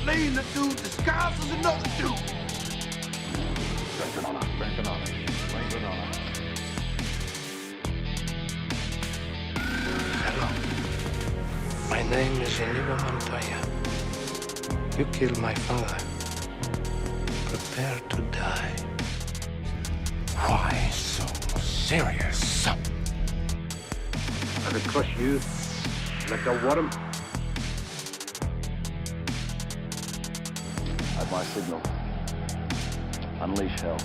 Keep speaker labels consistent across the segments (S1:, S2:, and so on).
S1: slaying the dude disguised as another dude.
S2: Bring banana.
S3: Hello. My name is Inigo Montoya. You killed my father. Prepare to die.
S2: Why so serious?
S4: I could crush you, let go what him. At my signal, unleash hell.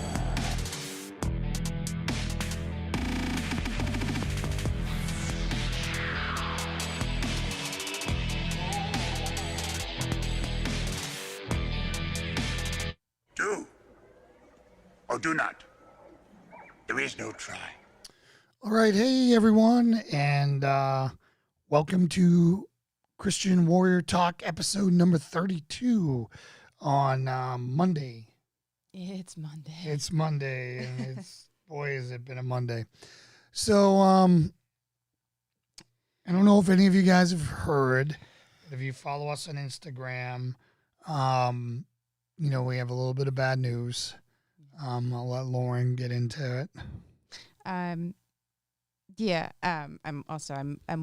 S1: Do or do not. There is no try.
S5: All right. Hey, everyone. And welcome to Christian Warrior Talk episode number 32 on Monday.
S6: It's Monday.
S5: It's Monday. And it's, boy, has it been a Monday. So I don't know if any of you guys have heard. If you follow us on Instagram, you know, we have a little bit of bad news. I'll let Lauren get into it.
S6: I'm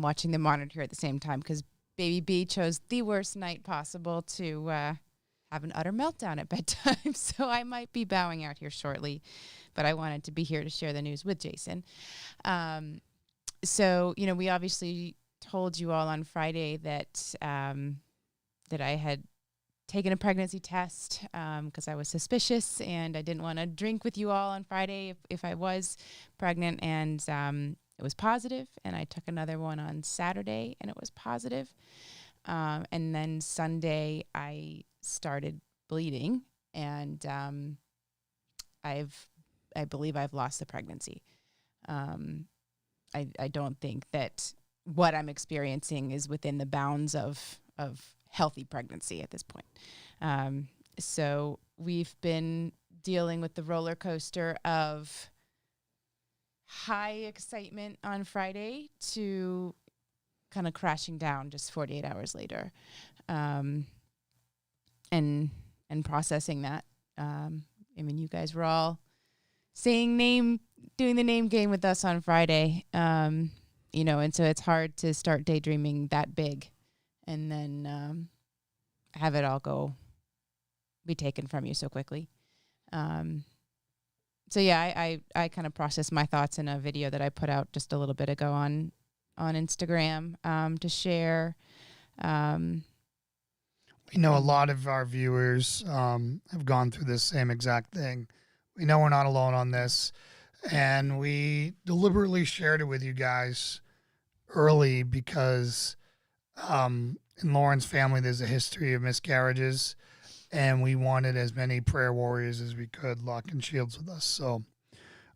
S6: watching the monitor at the same time because Baby B chose the worst night possible to have an utter meltdown at bedtime. So I might be bowing out here shortly, but I wanted to be here to share the news with Jason. So, you know, we obviously told you all on Friday that that I had taken a pregnancy test because I was suspicious and I didn't want to drink with you all on Friday if I was pregnant, and it was positive. And I took another one on Saturday and it was positive. And then Sunday I started bleeding, and I believe I've lost the pregnancy. I don't think that what I'm experiencing is within the bounds of healthy pregnancy at this point. So we've been dealing with the roller coaster of high excitement on Friday to kind of crashing down just 48 hours later, and processing that. I mean, you guys were all doing the name game with us on Friday, you know, and so it's hard to start daydreaming that big and then have it all be taken from you so quickly. So yeah, I kind of processed my thoughts in a video that I put out just a little bit ago on Instagram to share.
S5: We know a lot of our viewers have gone through this same exact thing. We know we're not alone on this, and we deliberately shared it with you guys early because in Lauren's family there's a history of miscarriages, and we wanted as many prayer warriors as we could locking shields with us. So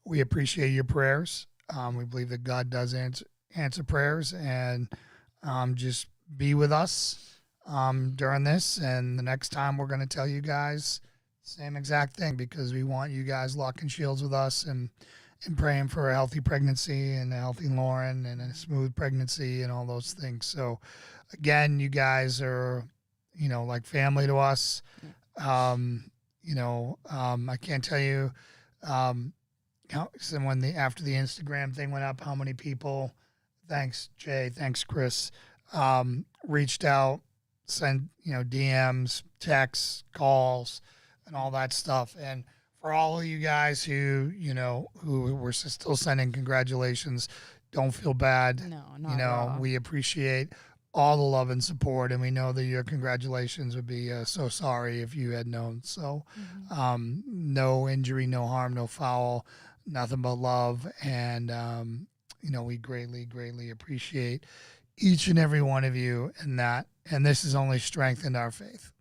S5: we appreciate your prayers. We believe that God does answer prayers, and just be with us during this. And the next time we're going to tell you guys same exact thing, because we want you guys locking shields with us and praying for a healthy pregnancy and a healthy Lauren and a smooth pregnancy and all those things. So again, you guys are, you know, like family to us. You know, I can't tell you after the Instagram thing went up, how many people, thanks Jay, thanks Chris, reached out, sent, you know, DMs, texts, calls, and all that stuff. And for all of you guys who, you know, who were still sending congratulations, don't feel bad.
S6: No, not
S5: you know,
S6: at all.
S5: we appreciate all the love and support, and we know that your congratulations would be so sorry if you had known. So no injury, no harm, no foul, nothing but love. And, you know, we greatly, greatly appreciate each and every one of you in that. And this has only strengthened our faith.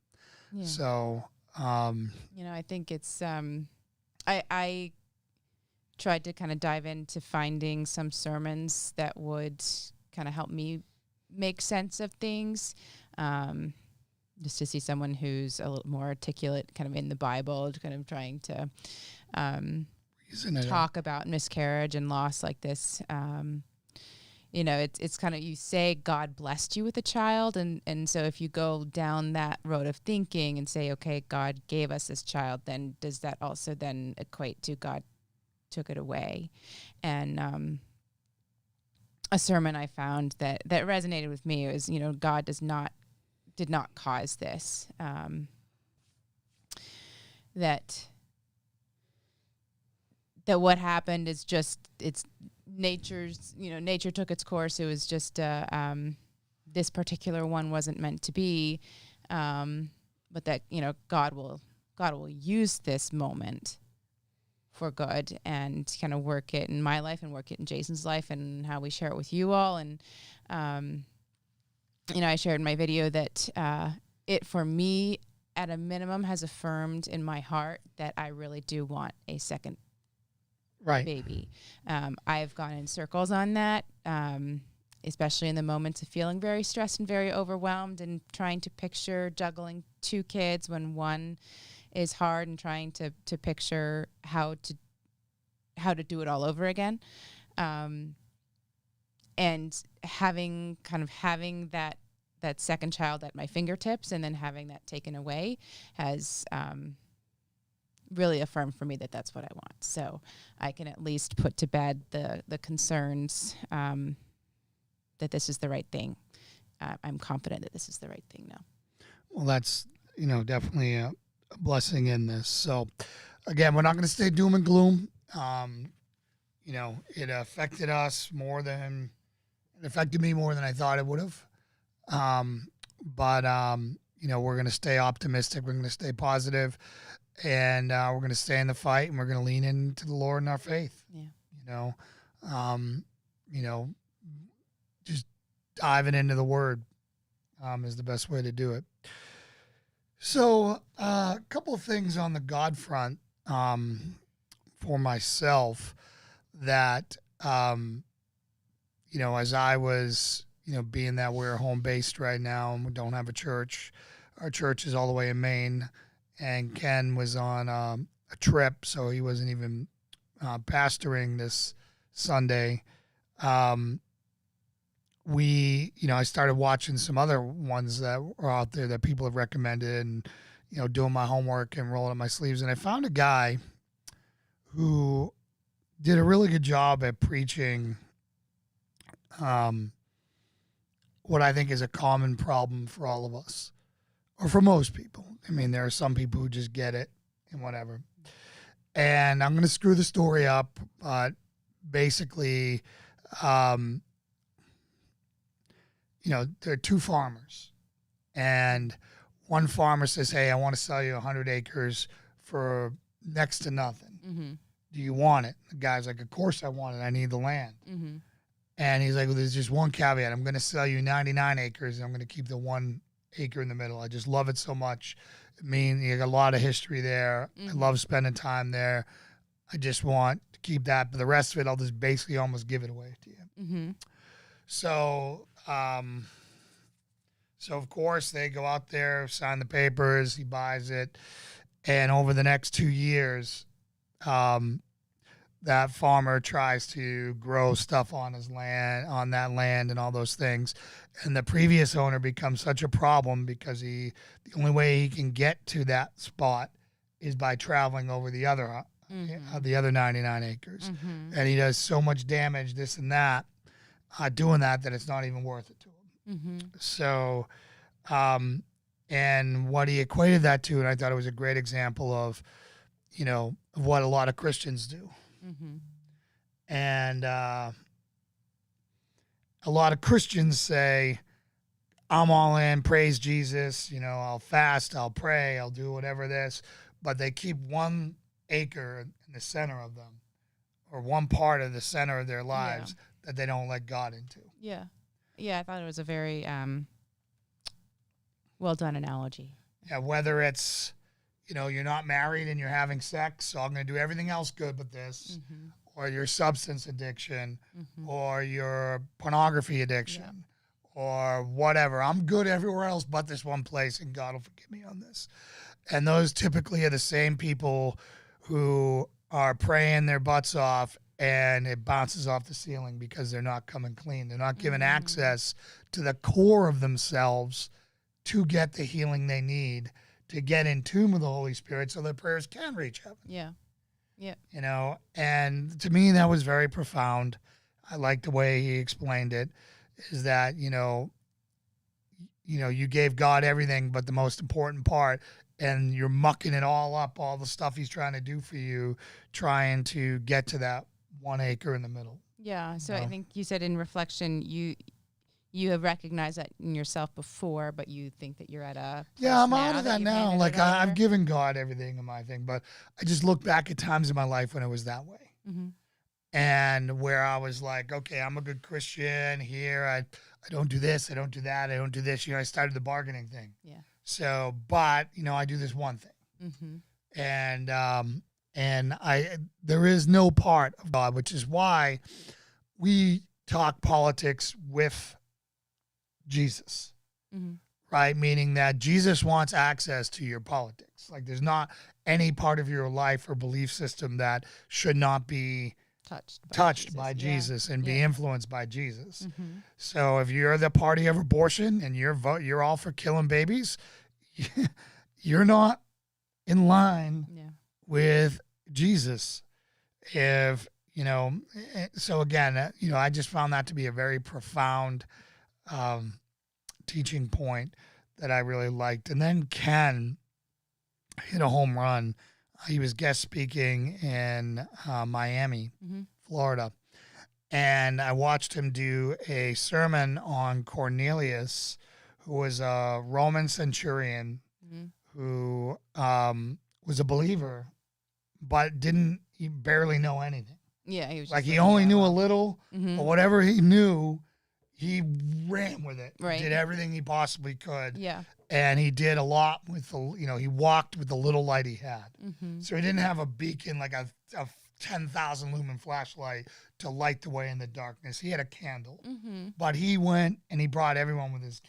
S6: Yeah.
S5: So,
S6: you know, I think it's, I tried to kind of dive into finding some sermons that would kind of help me make sense of things, just to see someone who's a little more articulate kind of in the Bible, kind of trying to talk about miscarriage and loss like this. it's kind of, you say God blessed you with a child. And so if you go down that road of thinking and say, okay, God gave us this child, then does that also then equate to God took it away? And a sermon I found that resonated with me was, God did not cause this. That what happened is just, it's nature's, nature took its course. It was just this particular one wasn't meant to be, but that God will use this moment for good and kind of work it in my life and work it in Jason's life and how we share it with you all. And I shared in my video that it, for me, at a minimum, has affirmed in my heart that I really do want a second baby. I've gone in circles on that, especially in the moments of feeling very stressed and very overwhelmed and trying to picture juggling 2 kids when one is hard, and trying to picture how to do it all over again. And having that second child at my fingertips and then having that taken away has really affirmed for me that that's what I want. So I can at least put to bed the concerns that this is the right thing. I'm confident that this is the right thing now.
S5: Well, that's, definitely a blessing in this. So again, we're not going to stay doom and gloom. It affected me more than I thought it would have. But we're going to stay optimistic. We're going to stay positive, and we're going to stay in the fight, and we're going to lean into the Lord and our faith. Yeah. Just diving into the Word is the best way to do it. So a couple of things on the God front for myself that, as I was, being that we're home based right now and we don't have a church, our church is all the way in Maine, and Ken was on a trip, so he wasn't even pastoring this Sunday. I started watching some other ones that are out there that people have recommended and, doing my homework and rolling up my sleeves. And I found a guy who did a really good job at preaching what I think is a common problem for all of us, or for most people. I mean, there are some people who just get it and whatever. And I'm going to screw the story up, but basically, there are 2 farmers, and one farmer says, hey, I want to sell you 100 acres for next to nothing. Mm-hmm. Do you want it? The guy's like, of course I want it. I need the land. Mm-hmm. And he's like, well, there's just one caveat. I'm going to sell you 99 acres, and I'm going to keep the 1 acre in the middle. I just love it so much. I mean, you got a lot of history there. Mm-hmm. I love spending time there. I just want to keep that. But the rest of it, I'll just basically almost give it away to you. Mm-hmm. So of course, they go out there, sign the papers, he buys it. And over the next 2 years, that farmer tries to grow stuff on that land and all those things. And the previous owner becomes such a problem because the only way he can get to that spot is by traveling over the other 99 acres. Mm-hmm. And he does so much damage, this and that, doing that it's not even worth it to him. Mm-hmm. So, and what he equated that to, and I thought it was a great example of, of what a lot of Christians do. Mm-hmm. And a lot of Christians say, I'm all in, praise Jesus, I'll fast, I'll pray, I'll do whatever this, but they keep 1 acre in the center of them, or one part of the center of their lives that they don't let God into. Yeah.
S6: Yeah, I thought it was a very well done analogy.
S5: Yeah, whether it's, you're not married and you're having sex, so I'm going to do everything else good but this, mm-hmm. or your substance addiction, mm-hmm. or your pornography addiction, or whatever. I'm good everywhere else but this one place, and God will forgive me on this. And those typically are the same people who are praying their butts off and it bounces off the ceiling because they're not coming clean. They're not given access to the core of themselves to get the healing they need to get in tune with the Holy Spirit so their prayers can reach heaven.
S6: Yeah. Yeah.
S5: You know, and to me, that was very profound. I like the way he explained it, is that, you gave God everything but the most important part, and you're mucking it all up, all the stuff he's trying to do for you, trying to get to that 1 acre in the middle.
S6: Yeah. So I think you said in reflection, you have recognized that in yourself before, but you think that you're at a place
S5: I'm
S6: now
S5: out of that
S6: you've
S5: now.
S6: handed
S5: Like
S6: it over?
S5: I've given God everything in my thing, but I just look back at times in my life when it was that way. And where I was like, okay, I'm a good Christian here. I don't do this. I don't do that. I don't do this. I started the bargaining thing.
S6: Yeah.
S5: So, but, I do this one thing. And there is no part of God, which is why we talk politics with Jesus, right? Meaning that Jesus wants access to your politics. Like there's not any part of your life or belief system that should not be touched by Jesus and be influenced by Jesus. So if you're the party of abortion and you're all for killing babies, you're not in line with Jesus. So again, I just found that to be a very profound teaching point that I really liked. And then Ken hit a home run. He was guest speaking in Miami, Florida. And I watched him do a sermon on Cornelius, who was a Roman centurion who was a believer, but he barely know anything.
S6: Yeah, he was
S5: like
S6: just
S5: he only knew a little, but whatever he knew, he ran with it.
S6: Right.
S5: Did everything he possibly could.
S6: Yeah.
S5: And he did a lot with he walked with the little light he had. So he didn't have a beacon like a 10,000 lumen flashlight to light the way in the darkness. He had a candle. But he went and he brought everyone with his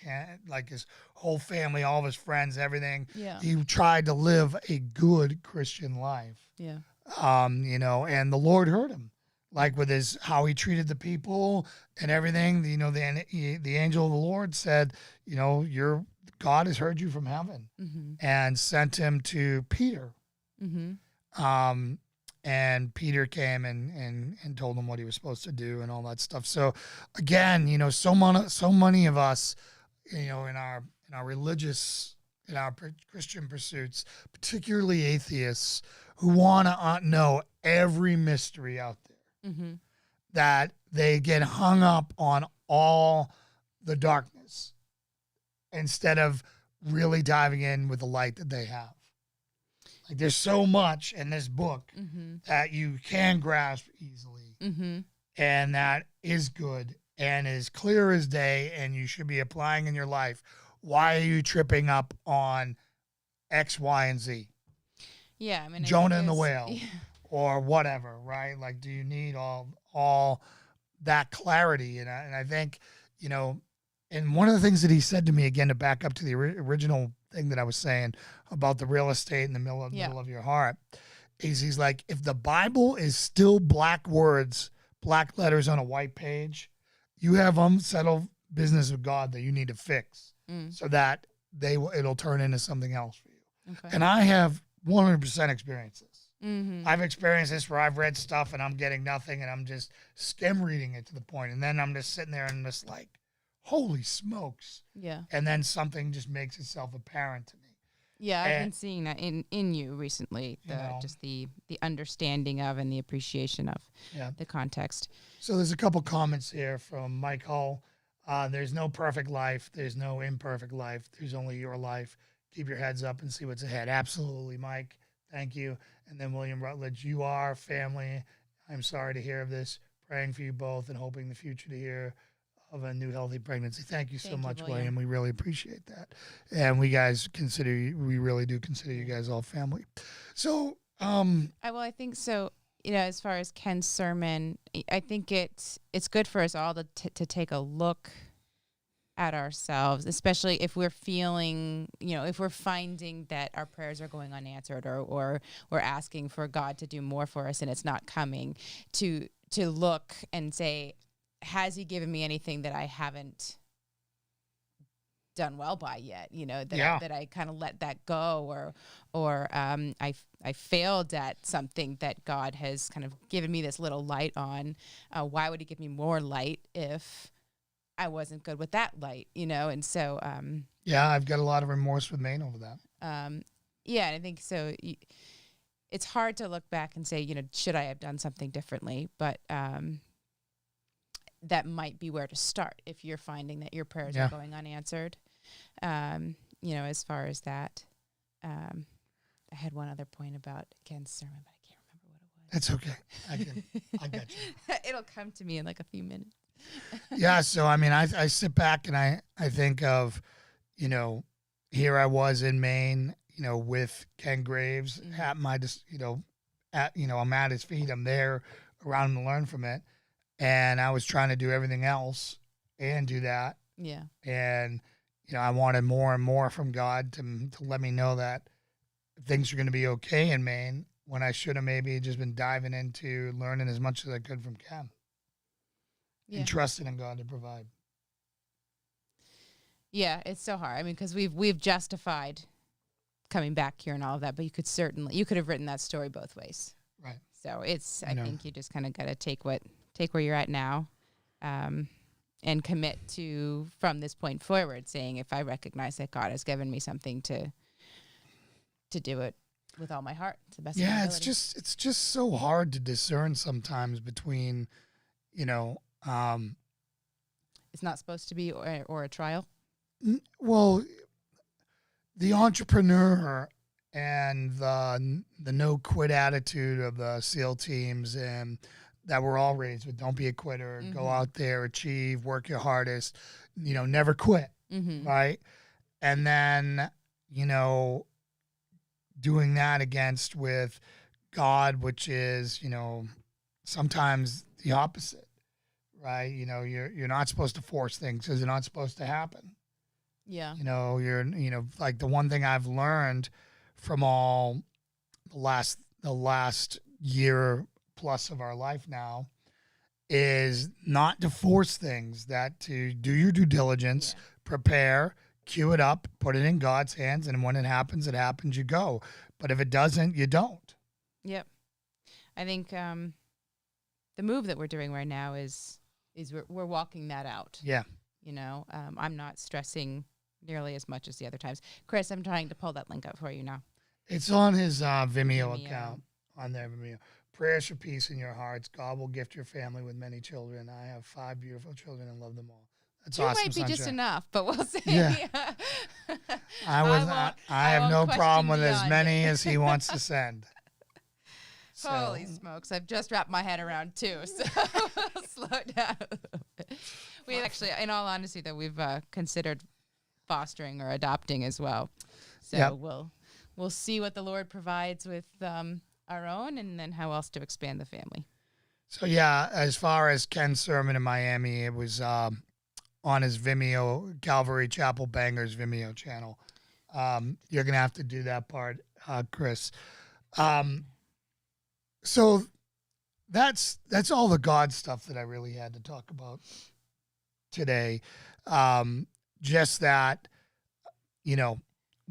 S5: his whole family, all of his friends, everything.
S6: Yeah.
S5: He tried to live a good Christian life.
S6: Yeah.
S5: And the Lord heard him, like with how he treated the people and everything. The angel of the Lord said, your God has heard you from heaven, and sent him to Peter. And Peter came and told him what he was supposed to do and all that stuff. So again, so many of us, in our religious, in our Christian pursuits, particularly atheists, who want to know every mystery out there, that they get hung up on all the darkness instead of really diving in with the light that they have. Like there's so much in this book that you can grasp easily, and that is good and is clear as day, and you should be applying in your life. Why are you tripping up on X, Y, and Z?
S6: Yeah, I mean,
S5: Jonah and the whale, or whatever, right? Like, do you need all that clarity? And I think, and one of the things that he said to me, again, to back up to the original thing that I was saying about the real estate in the middle of your heart, is he's like, if the Bible is still black words, black letters on a white page, you have unsettled business with God that you need to fix so that it'll turn into something else for you.
S6: Okay.
S5: And I have 100% experiences. I've experienced this where I've read stuff and I'm getting nothing and I'm just skim reading it to the point, and then I'm just sitting there and just like, holy smokes.
S6: Yeah.
S5: And then something just makes itself apparent to me.
S6: Yeah, I've been seeing that in you recently, just the understanding of and the appreciation of the context.
S5: So there's a couple comments here from Mike Hull. There's no perfect life. There's no imperfect life. There's only your life. Keep your heads up and see what's ahead. Absolutely, Mike. Thank you. And then William Rutledge, you are family. I'm sorry to hear of this. Praying for you both and hoping the future to hear of a new healthy pregnancy. Thank you so much, William. We really appreciate that. And we really do consider you guys all family. So,
S6: I think so. As far as Ken's sermon, I think it's good for us all to take a look at ourselves, especially if we're feeling, if we're finding that our prayers are going unanswered, or we're asking for God to do more for us and it's not coming, to to look and say, has he given me anything that I haven't done well by yet? You know, that I kind of let that go, or I failed at something that God has kind of given me this little light on. Why would he give me more light if I wasn't good with that light? You know, and so
S5: I've got a lot of remorse with Maine over that.
S6: Yeah, and I think so. It's hard to look back and say, you know, should I have done something differently? But that might be where to start if you're finding that your prayers are going unanswered. You know, as far as that, I had one other point about Ken's sermon, but I can't remember what it was.
S5: That's okay. I got you.
S6: It'll come to me in like a few minutes.
S5: Yeah. So, I mean, I sit back and I think of, you know, here I was in Maine, you know, with Ken Graves at my, you know, I'm at his feet. I'm there around him to learn from it. And I was trying to do everything else and do that.
S6: Yeah.
S5: And, you know, I wanted more and more from God to let me know that things are going to be okay in Maine, when I should have maybe just been diving into learning as much as I could from Ken. Yeah. And trusting in God to provide.
S6: Yeah, it's so hard. I mean, because we've justified coming back here and all of that, but you could have written that story both ways.
S5: Right.
S6: So I think you just kind of got to take where you're at now, and commit to, from this point forward, saying, if I recognize that God has given me something to do it with all my heart, it's the best.
S5: Yeah, it's just so hard to discern sometimes between, you know,
S6: it's not supposed to be or a trial.
S5: Well, the entrepreneur and the no quit attitude of the SEAL teams, and that we're all raised with. Don't be a quitter. Go out there, achieve, work your hardest, you know, never quit. Right. And then, you know, doing that against with God, which is, you know, sometimes the opposite, right? You know, you're not supposed to force things because they're not supposed to happen.
S6: Yeah.
S5: You know, like the one thing I've learned from all the last year plus of our life now is not to force things, that to do your due diligence, prepare, cue it up, put it in God's hands, and when it happens, you go. But if it doesn't, you don't.
S6: Yep. I think the move that we're doing right now is we're walking that out.
S5: Yeah.
S6: You know, I'm not stressing nearly as much as the other times. Chris, I'm trying to pull that link up for you now.
S5: It's on his Vimeo account, on their Vimeo. Prayers for peace in your hearts. God will gift your family with many children. I have 5 beautiful children and love them all. That's
S6: Two
S5: awesome.
S6: might be just enough, but we'll see.
S5: Yeah. I have no problem with as many as he wants to send. So.
S6: Holy smokes. I've just wrapped my head around 2, so slow down a little bit. We actually, in all honesty, though, we've considered fostering or adopting as well. So we'll see what the Lord provides with our own, and then how else to expand the family. So,
S5: yeah, as far as Ken's sermon in Miami, it was on his Vimeo, Calvary Chapel Bangers Vimeo channel. You're going to have to do that part, Chris. So that's all the God stuff that I really had to talk about today. Just that, you know,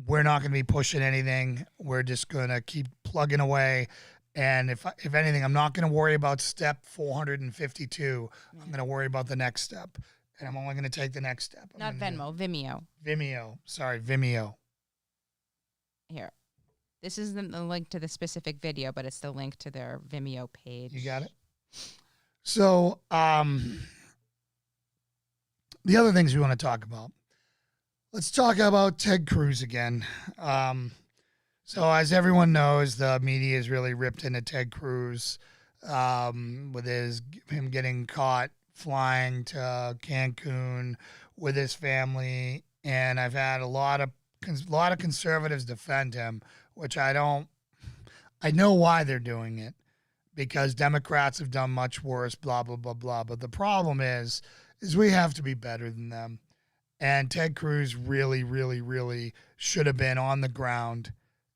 S5: we're not going to be pushing anything. We're just going to keep plugging away. And if anything, I'm not going to worry about step 452. I'm going to worry about the next step. And I'm only going to take the next step.
S6: Not Venmo, Vimeo.
S5: Vimeo.
S6: Here. This isn't the link to the specific video, but it's the link to their Vimeo page.
S5: You got it? So, the other things we want to talk about. Let's talk about Ted Cruz again. So as everyone knows, the media is really ripped into Ted Cruz with him getting caught flying to Cancun with his family. And I've had a lot of conservatives defend him, which I know why they're doing it, because Democrats have done much worse, blah, blah, blah, blah. But the problem is we have to be better than them. And Ted Cruz really, really, really should have been on the ground,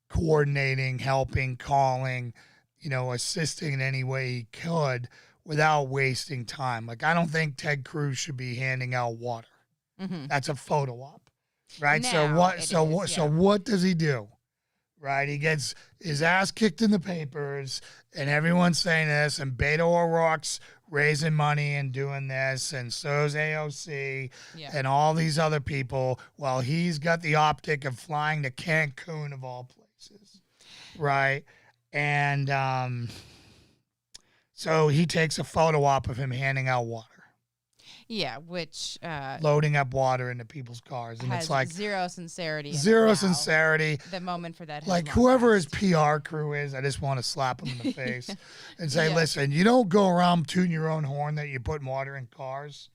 S5: coordinating, helping, calling, assisting in any way he could without wasting time. Like, I don't think Ted Cruz should be handing out water. That's a photo op, right? So what does he do? Right, he gets his ass kicked in the papers, and everyone's saying this, and Beto O'Rourke's raising money and doing this, and so's AOC and all these other people, while he's got the optic of flying to Cancun of all places, right? And so he takes a photo op of him handing out water.
S6: Yeah, which
S5: loading up water into people's cars, and it's like
S6: zero sincerity. The moment for that,
S5: like whoever his PR crew is, I just want to slap him in the face and say, "Listen, you don't go around tooting your own horn that you put water in cars,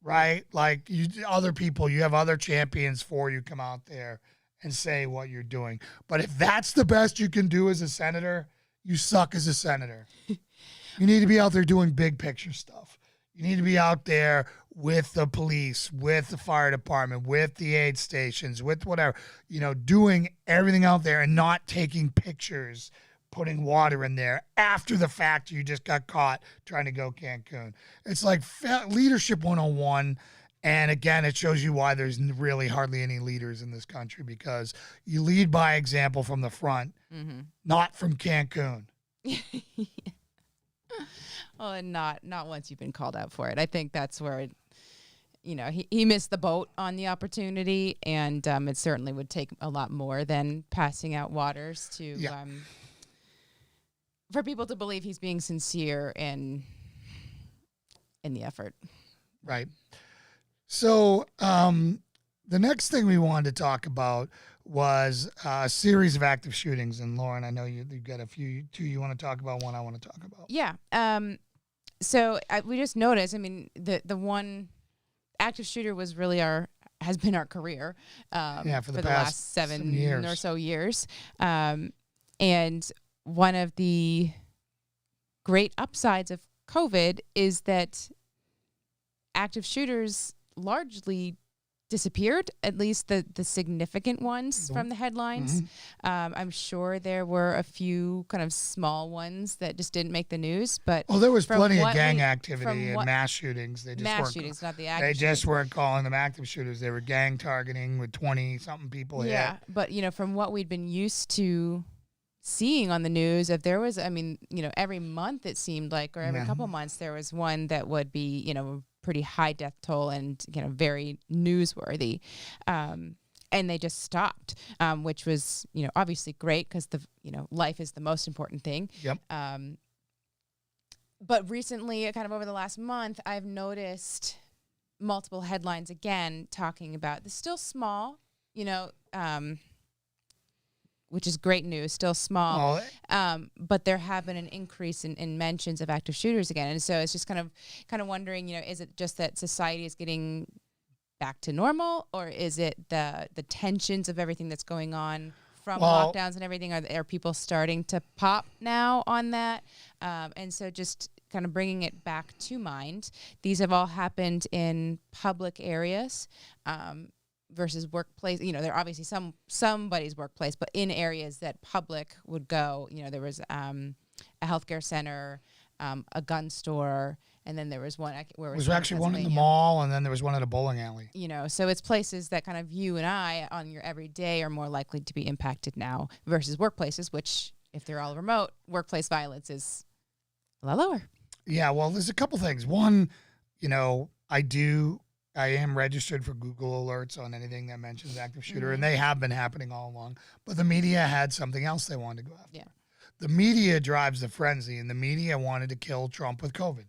S5: right? Like you have other champions for you. Come out there and say what you're doing. But if that's the best you can do as a senator, you suck as a senator. You need to be out there doing big picture stuff. You need to be out there with the police, with the fire department, with the aid stations, with whatever, doing everything out there and not taking pictures, putting water in there after the fact you just got caught trying to go Cancun. It's like leadership 101. And again, it shows you why there's really hardly any leaders in this country, because you lead by example from the front, not from Cancun.
S6: Well, and not once you've been called out for it. I think that's where, he missed the boat on the opportunity, and it certainly would take a lot more than passing out waters to for people to believe he's being sincere in the effort.
S5: Right. So the next thing we wanted to talk about was a series of active shootings. And Lauren, I know you've got two you want to talk about, one I want to talk about.
S6: Yeah. So we just noticed, the one active shooter was really has been our career for the last seven years or so years. And one of the great upsides of COVID is that active shooters largely disappeared, at least the significant ones from the headlines. I'm sure there were a few kind of small ones that just didn't make the news, but
S5: there was plenty of gang activity and mass shootings. They just
S6: mass shootings, not the active.
S5: They just weren't calling them active shooters. They were gang targeting with 20-something people hit.
S6: Yeah, but from what we'd been used to seeing on the news, if there was, every month it seemed like, or every couple months, there was one that would be, pretty high death toll and very newsworthy, and they just stopped, which was obviously great, because the life is the most important thing.
S5: Yep.
S6: But recently, kind of over the last month, I've noticed multiple headlines again talking about the still small, which is great news, still small, but there have been an increase in mentions of active shooters again. And so it's just kind of wondering, is it just that society is getting back to normal, or is it the tensions of everything that's going on from lockdowns and everything? Are people starting to pop now on that? And so just kind of bringing it back to mind, these have all happened in public areas, versus workplace. They're obviously somebody's workplace, but in areas that public would go. There was a healthcare center, a gun store, and then there was one where
S5: it was actually one in the mall, and then there was one at a bowling alley.
S6: So it's places that kind of you and I on your everyday are more likely to be impacted now versus workplaces, which if they're all remote, workplace violence is a lot lower.
S5: Yeah, well, there's a couple things. One, I am registered for Google alerts on anything that mentions active shooter, and they have been happening all along. But the media had something else they wanted to go after.
S6: Yeah.
S5: The media drives the frenzy, and the media wanted to kill Trump with COVID.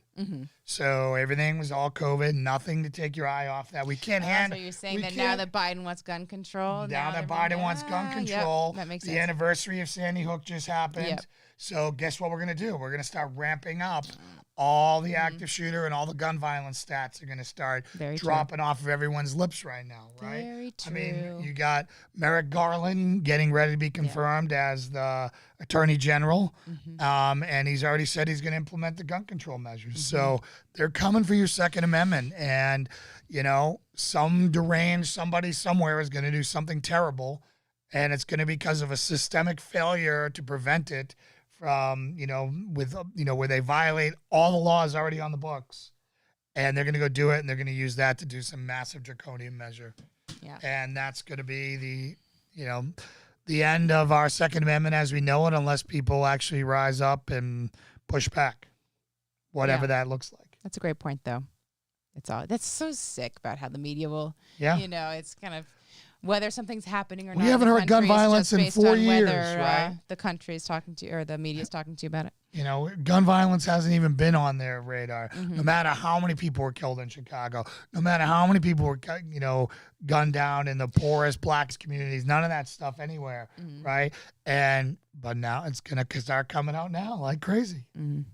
S5: So everything was all COVID, nothing to take your eye off that. We can't handle.
S6: So you're saying that now that Biden wants gun control?
S5: Now that Biden wants gun control.
S6: Yep, that makes sense.
S5: The anniversary of Sandy Hook just happened.
S6: Yep.
S5: So guess what we're going to do? We're going to start ramping up all the active shooter and all the gun violence stats are going to start dropping off of everyone's lips right now, right?
S6: Very true.
S5: You got Merrick Garland getting ready to be confirmed as the Attorney General, and he's already said he's going to implement the gun control measures. So they're coming for your Second Amendment, and, some deranged somebody somewhere is going to do something terrible, and it's going to be because of a systemic failure to prevent it from, where they violate all the laws already on the books, and they're going to go do it, and they're going to use that to do some massive draconian measure.
S6: Yeah.
S5: And that's going to be the end of our Second Amendment as we know it, unless people actually rise up and push back, whatever that looks like.
S6: That's a great point, though. That's so sick about how the media will, it's kind of whether something's happening or not.
S5: We haven't heard gun violence in 4 years, right?
S6: The country is talking to you, or the media is talking to you about it.
S5: Gun violence hasn't even been on their radar.
S6: Mm-hmm.
S5: No matter how many people were killed in Chicago, no matter how many people were, gunned down in the poorest blacks communities, none of that stuff anywhere, right? But now it's going to start coming out now like crazy, and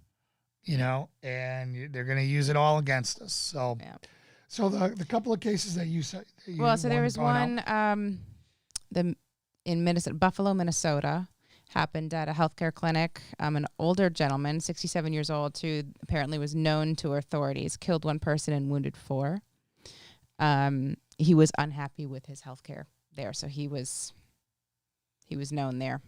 S5: they're going to use it all against us. So, So the couple of cases that you said.
S6: So there was one in Buffalo, Minnesota, happened at a healthcare clinic. An older gentleman, 67 years old, who apparently was known to authorities, killed one person and wounded 4. He was unhappy with his healthcare there, so he was known there.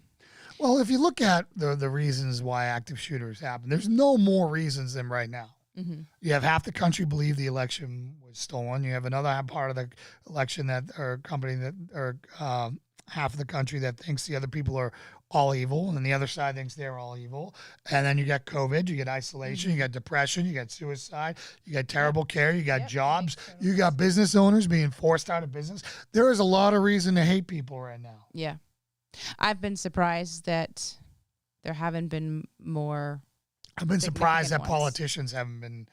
S5: Well, if you look at the reasons why active shooters happen, there's no more reasons than right now.
S6: Mm-hmm.
S5: You have half the country believe the election was stolen. You have another part of the election half of the country that thinks the other people are all evil, and the other side thinks they're all evil. And then you got COVID, you get isolation, you got depression, you got suicide, you got terrible care, you got jobs, you got business owners being forced out of business. There is a lot of reason to hate people right now.
S6: Yeah. I've been surprised that there haven't been more.
S5: I've been surprised that politicians haven't been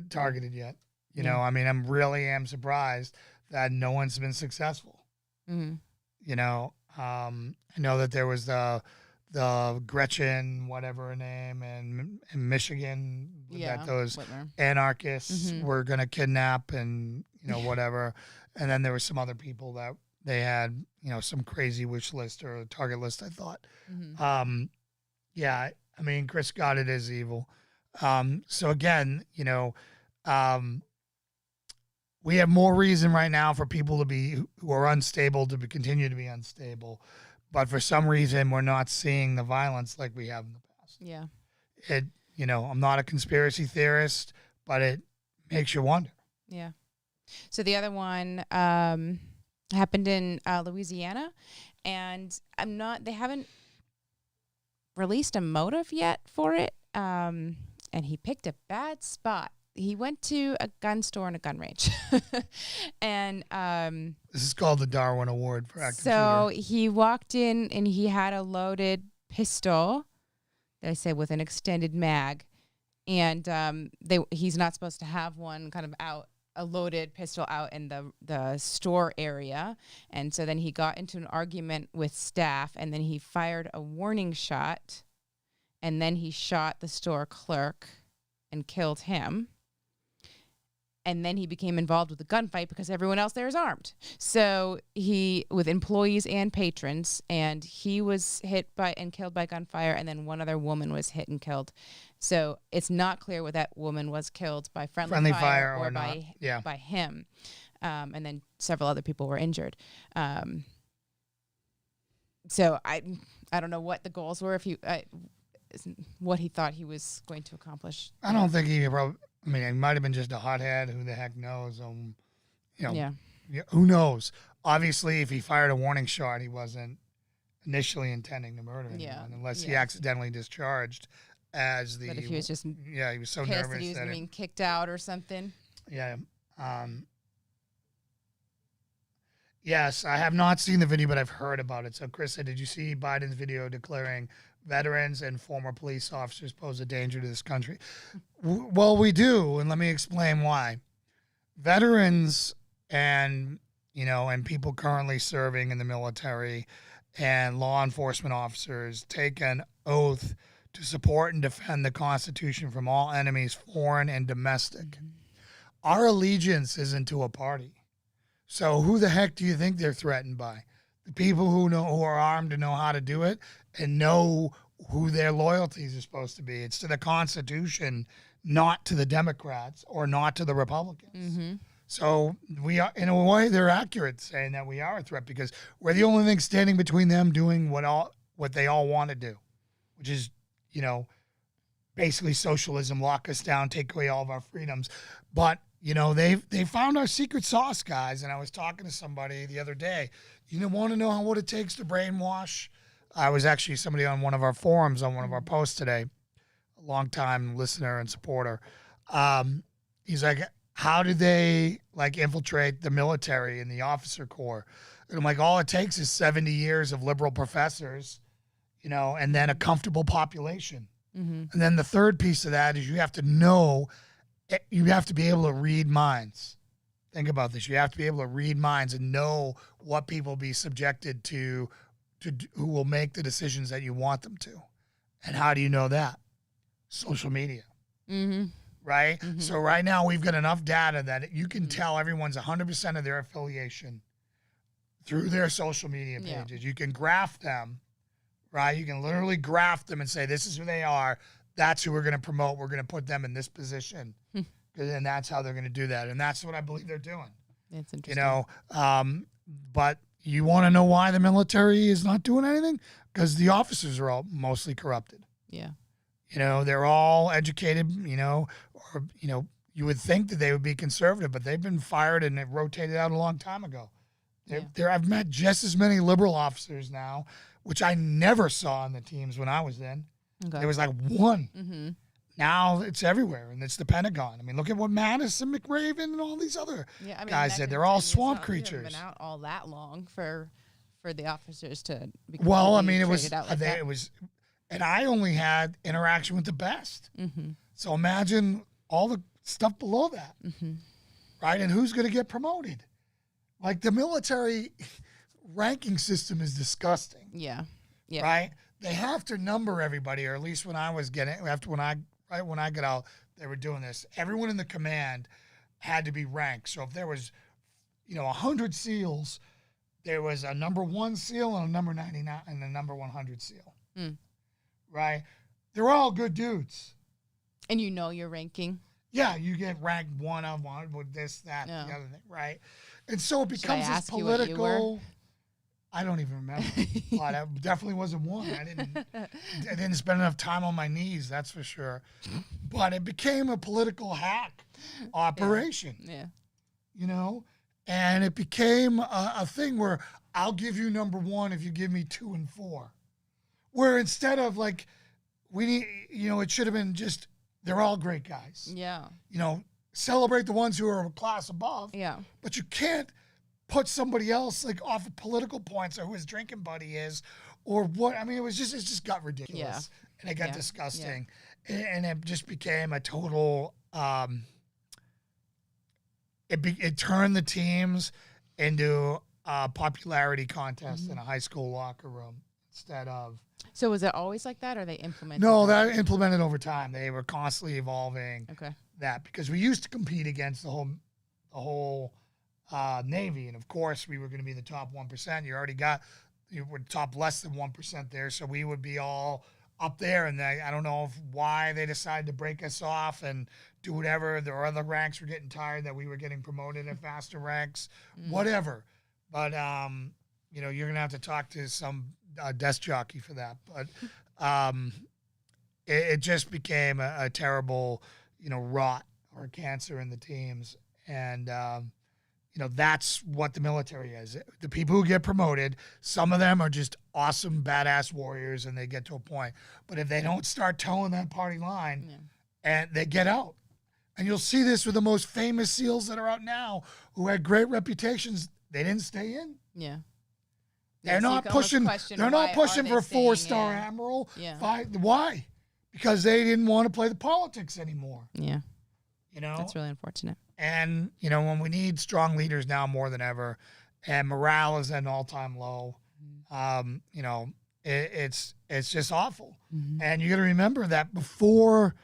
S5: targeted yet. I really am surprised that no one's been successful.
S6: Mm-hmm.
S5: I know that there was the Gretchen, whatever her name, in Michigan, that those
S6: Whitmer
S5: anarchists were going to kidnap and, whatever. And then there were some other people that they had, some crazy wish list or a target list, I thought.
S6: Mm-hmm.
S5: Chris got it as evil. So again, we have more reason right now for people who are unstable to continue to be unstable. But for some reason, we're not seeing the violence like we have in the past.
S6: Yeah.
S5: I'm not a conspiracy theorist, but it makes you wonder.
S6: Yeah. So the other one happened in Louisiana, and they haven't released a motive yet for it. And he picked a bad spot. He went to a gun store and a gun range. And
S5: this is called the Darwin Award for active
S6: so
S5: shooter.
S6: He walked in and he had a loaded pistol, they say, with an extended mag. And he's not supposed to have one kind of a loaded pistol out in the store area. And so then he got into an argument with staff, and then he fired a warning shot, and then he shot the store clerk and killed him. And then he became involved with a gunfight because everyone else there is armed. So with employees and patrons, and he was hit by and killed by gunfire, and then one other woman was hit and killed. So it's not clear whether that woman was killed by friendly fire or by him. And then several other people were injured. So I don't know what the goals were, what he thought he was going to accomplish.
S5: I don't think he probably. He might have been just a hothead. Who the heck knows? Who knows? Obviously, if he fired a warning shot, he wasn't initially intending to murder anyone, unless he accidentally discharged. But
S6: if he was just
S5: he was so
S6: pissed
S5: nervous
S6: that he was
S5: that
S6: being kicked out or something.
S5: Yeah. Yes, I have not seen the video, but I've heard about it. So, Chris, did you see Biden's video declaring veterans and former police officers pose a danger to this country? Well, we do, and let me explain why. Veterans and people currently serving in the military and law enforcement officers take an oath to support and defend the Constitution from all enemies, foreign and domestic. Mm-hmm. Our allegiance isn't to a party. So who the heck do you think they're threatened by? The people who are armed and know how to do it and know who their loyalties are supposed to be. It's to the Constitution, not to the Democrats or not to the Republicans. Mm-hmm. So we are, in a way, they're accurate saying that we are a threat because we're the only thing standing between them doing what they all want to do, which is, you know, basically socialism, lock us down, take away all of our freedoms. But, you know, they found our secret sauce, guys. And I was talking to somebody the other day. You want to know what it takes to brainwash? I was actually somebody on one of our forums, on one of our posts today, a longtime listener and supporter. He's like, how do they like infiltrate the military and the officer corps? And I'm like, all it takes is 70 years of liberal professors, you know, and then a comfortable population. And then the third piece of that is you have to be able to read minds. Think about this. You have to be able to read minds and know what people be subjected to who will make the decisions that you want them to. And how do you know that? Social media. Right? So right now we've got enough data that you can tell everyone's 100% of their affiliation through their social media pages. You can graph them, right? You can literally graph them and say, this is who they are. That's who we're going to promote. We're going to put them in this position. And that's how they're going to do that. And that's what I believe they're doing.
S6: It's interesting.
S5: You know, but you want to know why the military is not doing anything? Because the officers are all mostly corrupted.
S6: Yeah.
S5: You know, they're all educated, you know, or, you know, you would think that they would be conservative, but they've been fired and they've rotated out a long time ago. I've met just as many liberal officers now, which I never saw in the teams when I was in.
S6: Okay.
S5: There was like one. Now it's everywhere, and it's the Pentagon. I mean, look at what Mattis and McRaven and all these other guys did. They're all swamp creatures.
S6: Been out all that long for the officers to be
S5: well, I mean, it was
S6: out like that.
S5: it was, and I only had interaction with the best. So imagine all the stuff below that, right? And who's going to get promoted? Like the military ranking system is disgusting.
S6: Yeah.
S5: Right? They have to number everybody, or at least when I was getting when I got out, they were doing this. Everyone in the command had to be ranked. So if there was, 100 SEALs, there was a number 1 SEAL and a number 99 and a number 100 SEAL. Right? They're all good dudes.
S6: And you know your ranking.
S5: Yeah, you get ranked one with this, that, the other thing, right? And so it becomes this political. I don't even remember. I definitely wasn't one. I didn't spend enough time on my knees, that's for sure. But it became a political hack operation.
S6: Yeah.
S5: And it became a thing where I'll give you number 1 if you give me 2 and 4. Where instead of like, we need, it should have been just, they're all great guys.
S6: Yeah.
S5: Celebrate the ones who are a class above.
S6: Yeah.
S5: But you can't put somebody else like off of political points or who his drinking buddy is or what. I mean, it just got ridiculous.
S6: Yeah.
S5: And it got disgusting. Yeah. And it just became a total, it turned the teams into a popularity contest in a high school locker room instead of.
S6: So was it always like that, or they implemented?
S5: No, that implemented over time. They were constantly evolving that because we used to compete against the whole Navy, and of course we were going to be the top 1%. You were top less than 1% there, so we would be all up there. And I don't know why they decided to break us off and do whatever. There were other ranks were getting tired that we were getting promoted at faster ranks, whatever. But you're going to have to talk to some desk jockey for that. But it just became a terrible, rot or cancer in the teams. And, that's what the military is. The people who get promoted, some of them are just awesome, badass warriors, and they get to a point. But if they don't start towing that party line, and they get out. And you'll see this with the most famous SEALs that are out now who had great reputations. They didn't stay in.
S6: Yeah.
S5: They're not pushing. They're not pushing for a 4-star admiral.
S6: Yeah.
S5: Why? Because they didn't want to play the politics anymore.
S6: Yeah. That's really unfortunate.
S5: And when we need strong leaders now more than ever, and morale is at an all-time low, it's just awful. And you got to remember that before,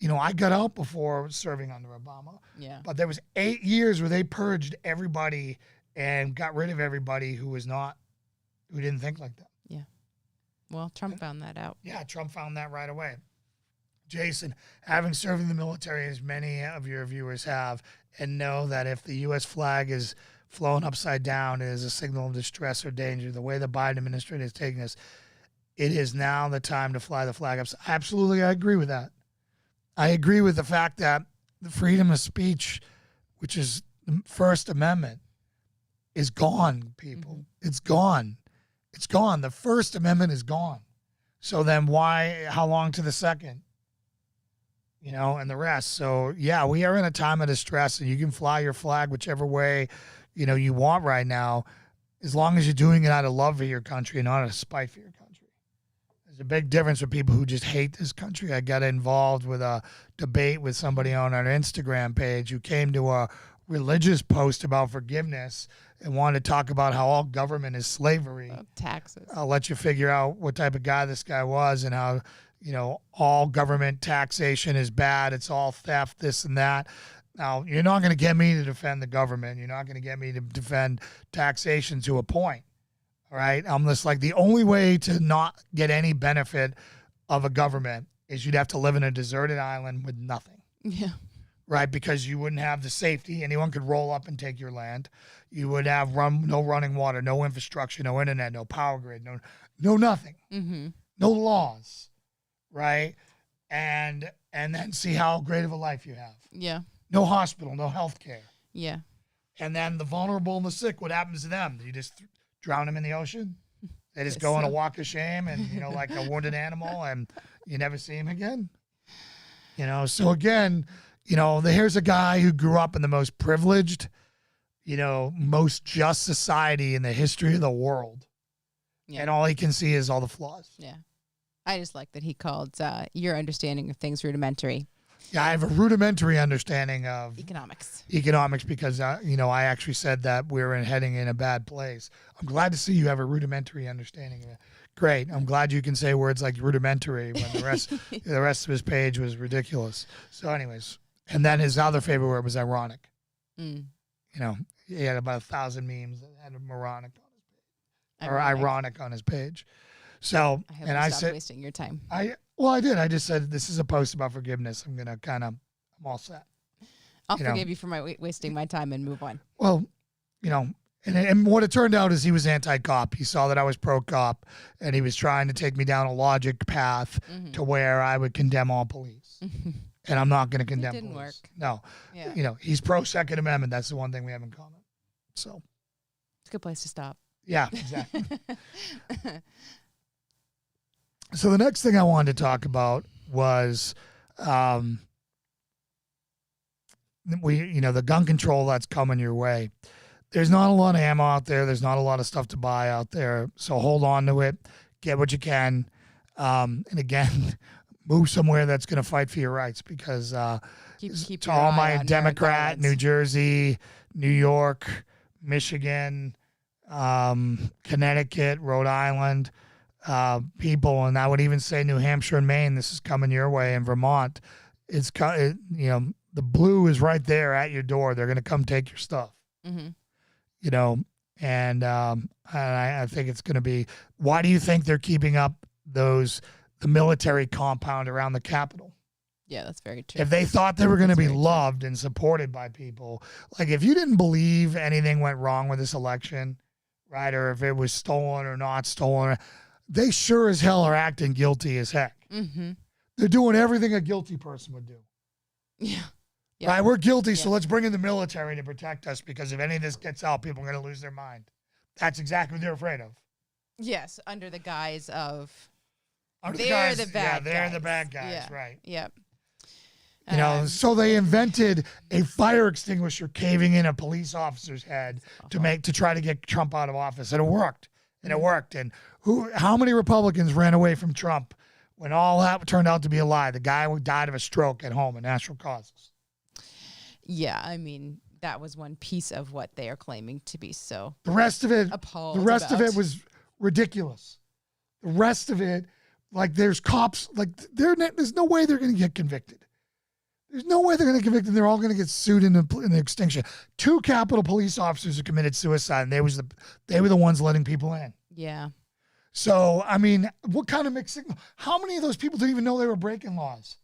S5: I got out before serving under Obama.
S6: Yeah.
S5: But there was 8 years where they purged everybody and got rid of everybody who didn't think like that.
S6: Yeah. Well, Trump found that out.
S5: Yeah, Trump found that right away. Jason, having served in the military, as many of your viewers have, and know that if the U.S. flag is flown upside down, it is a signal of distress or danger. The way the Biden administration is taking this, it is now the time to fly the flag up. Absolutely, I agree with that. I agree with the fact that the freedom of speech, which is the First Amendment, is gone, people.
S6: Mm-hmm.
S5: It's gone. It's gone. The First Amendment is gone. So then how long to the second? And the rest. So, yeah, we are in a time of distress, and you can fly your flag whichever way, you want right now, as long as you're doing it out of love for your country and not out of spite for your country. There's a big difference with people who just hate this country. I got involved with a debate with somebody on our Instagram page who came to a religious post about forgiveness and wanted to talk about how all government is slavery.
S6: Taxes.
S5: I'll let you figure out what type of guy this guy was and how, all government taxation is bad. It's all theft, this and that. Now, you're not going to get me to defend the government. You're not going to get me to defend taxation to a point. All right? I'm just like, the only way to not get any benefit of a government is you'd have to live in a deserted island with nothing.
S6: Yeah.
S5: Right? Because you wouldn't have the safety. Anyone could roll up and take your land. You would have no running water, no infrastructure, no internet, no power grid, no nothing.
S6: Mm-hmm.
S5: No laws. Right? And then see how great of a life you have.
S6: Yeah.
S5: No hospital, no health care.
S6: Yeah.
S5: And then the vulnerable and the sick, what happens to them? Do you just drown them in the ocean? They just go on a walk of shame and, like a wounded animal, and you never see him again? So again, here's a guy who grew up in the most privileged, most just society in the history of the world. Yeah. And all he can see is all the flaws.
S6: Yeah. I just like that he called your understanding of things rudimentary.
S5: Yeah, I have a rudimentary understanding of
S6: economics
S5: because, I actually said that we're heading in a bad place. I'm glad to see you have a rudimentary understanding of it. Great. I'm glad you can say words like rudimentary when the rest of his page was ridiculous. So anyways, and then his other favorite word was ironic.
S6: Mm.
S5: He had about 1,000 memes that had moronic on his page or ironic on his page. So, I said,
S6: wasting your time.
S5: I did. I just said, this is a post about forgiveness. I'm all set.
S6: I'll forgive you for wasting my time and move on.
S5: Well, and what it turned out is he was anti-cop. He saw that I was pro-cop, and he was trying to take me down a logic path to where I would condemn all police. And I'm not going to condemn police. It didn't work. No. Yeah. He's pro-Second Amendment. That's the one thing we have in common. So.
S6: It's a good place to stop.
S5: Yeah, exactly. So the next thing I wanted to talk about was, the gun control that's coming your way. There's not a lot of ammo out there. There's not a lot of stuff to buy out there. So hold on to it. Get what you can. And again, move somewhere that's going to fight for your rights because
S6: keep
S5: to all my Democrat, New Jersey, New York, Michigan, Connecticut, Rhode Island, people, and I would even say New Hampshire and Maine, this is coming your way, and Vermont. The blue is right there at your door. They're going to come take your stuff. Mm-hmm. And I think it's going to be, why do you think they're keeping up the military compound around the Capitol?
S6: Yeah, that's very true.
S5: If they thought they were going to be loved and supported by people, like if you didn't believe anything went wrong with this election, right, or if it was stolen or not stolen, they sure as hell are acting guilty as heck. Mm-hmm. They're doing everything a guilty person would do.
S6: Yeah.
S5: Right, we're guilty, so let's bring in the military to protect us because if any of this gets out, people are going to lose their mind. That's exactly what they're afraid of.
S6: Yes, under the guise of
S5: the
S6: bad
S5: guys. They're the bad guys, right.
S6: Yep.
S5: So they invented a fire extinguisher caving in a police officer's head to try to get Trump out of office, and it worked. And how many Republicans ran away from Trump when all that turned out to be a lie? The guy who died of a stroke at home of natural causes.
S6: Yeah, I mean, that was one piece of what they are claiming to be so.
S5: The rest of it was ridiculous. The rest of it, like there's cops, like there's no way they're going to get convicted. There's no way they're going to get convicted. They're all going to get sued in the extinction. 2 Capitol police officers who committed suicide, and they were the ones letting people in.
S6: Yeah.
S5: So, I mean, what kind of mixed signal? How many of those people didn't even know they were breaking laws?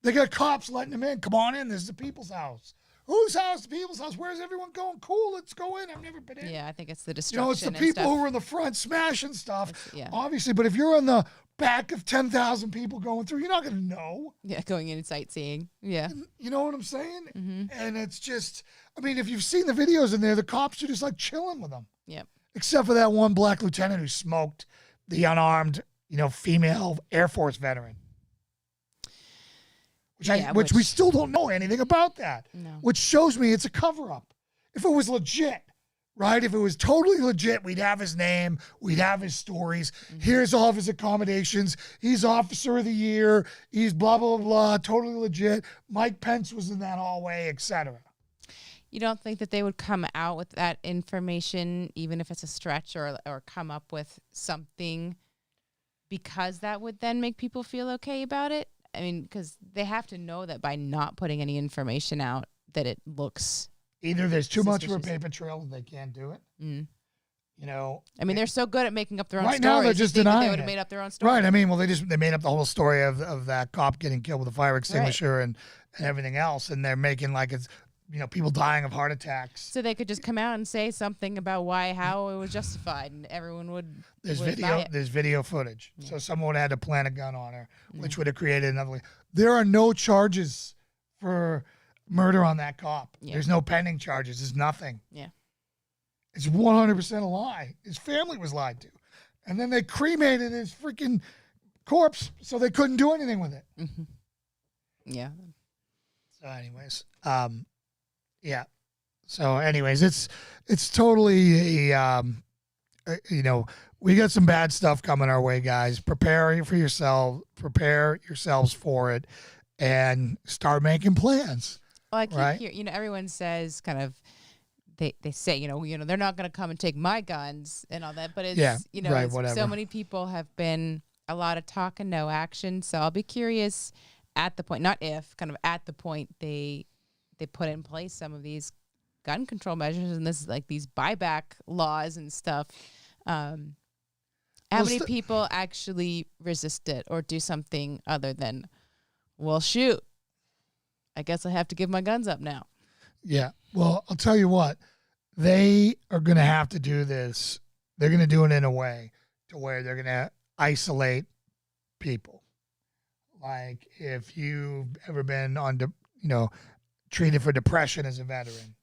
S5: They got cops letting them in. Come on in. This is the people's house. whose house? The people's house. Where's everyone going? Cool, let's go in. I've never been in.
S6: Yeah, I think it's the
S5: You
S6: destruction.
S5: know, it's the
S6: and
S5: people
S6: stuff.
S5: who are in the front smashing stuff,
S6: Yeah.
S5: obviously. But if you're on the back of 10,000 people going through, you're not going to know.
S6: Yeah, going in and sightseeing. Yeah.
S5: You know what I'm saying?
S6: Mm-hmm.
S5: And it's just, I mean, if you've seen the videos in there, the cops are just like chilling with them.
S6: Yep.
S5: Except for that one black lieutenant who smoked the unarmed, female Air Force veteran. Which we still don't know anything about that.
S6: No.
S5: Which shows me it's a cover-up. If it was legit, right? If it was totally legit, we'd have his name, we'd have his stories.
S6: Mm-hmm.
S5: Here's all of his accommodations. He's Officer of the Year. He's blah, blah, blah, totally legit. Mike Pence was in that hallway, etc.
S6: You don't think that they would come out with that information, even if it's a stretch, or come up with something, because that would then make people feel okay about it? I mean, because they have to know that by not putting any information out, that it looks
S5: Either there's too much of a
S6: suspicious.
S5: paper trail and they can't do it.
S6: Mm.
S5: I
S6: mean, they're so good at making up their own
S5: right
S6: stories.
S5: now they're just
S6: You think that
S5: denying
S6: they would
S5: it.
S6: have made up their own story.
S5: Right. I mean, well, they made up the whole story of that cop getting killed with a fire extinguisher and everything else, and they're making like it's people dying of heart attacks.
S6: So they could just come out and say something about how it was justified, and everyone would.
S5: There's
S6: would buy it.
S5: There's video footage. Yeah. So someone would have had to plant a gun on her, which would have created another. There are no charges for murder on that cop.
S6: Yeah.
S5: There's no pending charges. There's nothing.
S6: Yeah.
S5: It's 100% a lie. His family was lied to. And then they cremated his freaking corpse so they couldn't do anything with it.
S6: Mm-hmm. Yeah.
S5: So anyways, yeah. So anyways, it's totally we got some bad stuff coming our way, guys. Prepare yourselves for it and start making plans.
S6: Well, I keep hearing, everyone says kind of, they say, they're not going to come and take my guns and all that, but it's, so many people have been a lot of talk and no action. So I'll be curious at the point, not if, kind of at the point they put in place some of these gun control measures, and this is like these buyback laws and stuff. How many people actually resist it or do something other than, well, shoot, I guess I have to give my guns up now. Yeah. Well, I'll tell you what, they are going to have to do this. They're going to do it in a way to where they're going to isolate people. Like if you've ever been treated for depression as a veteran,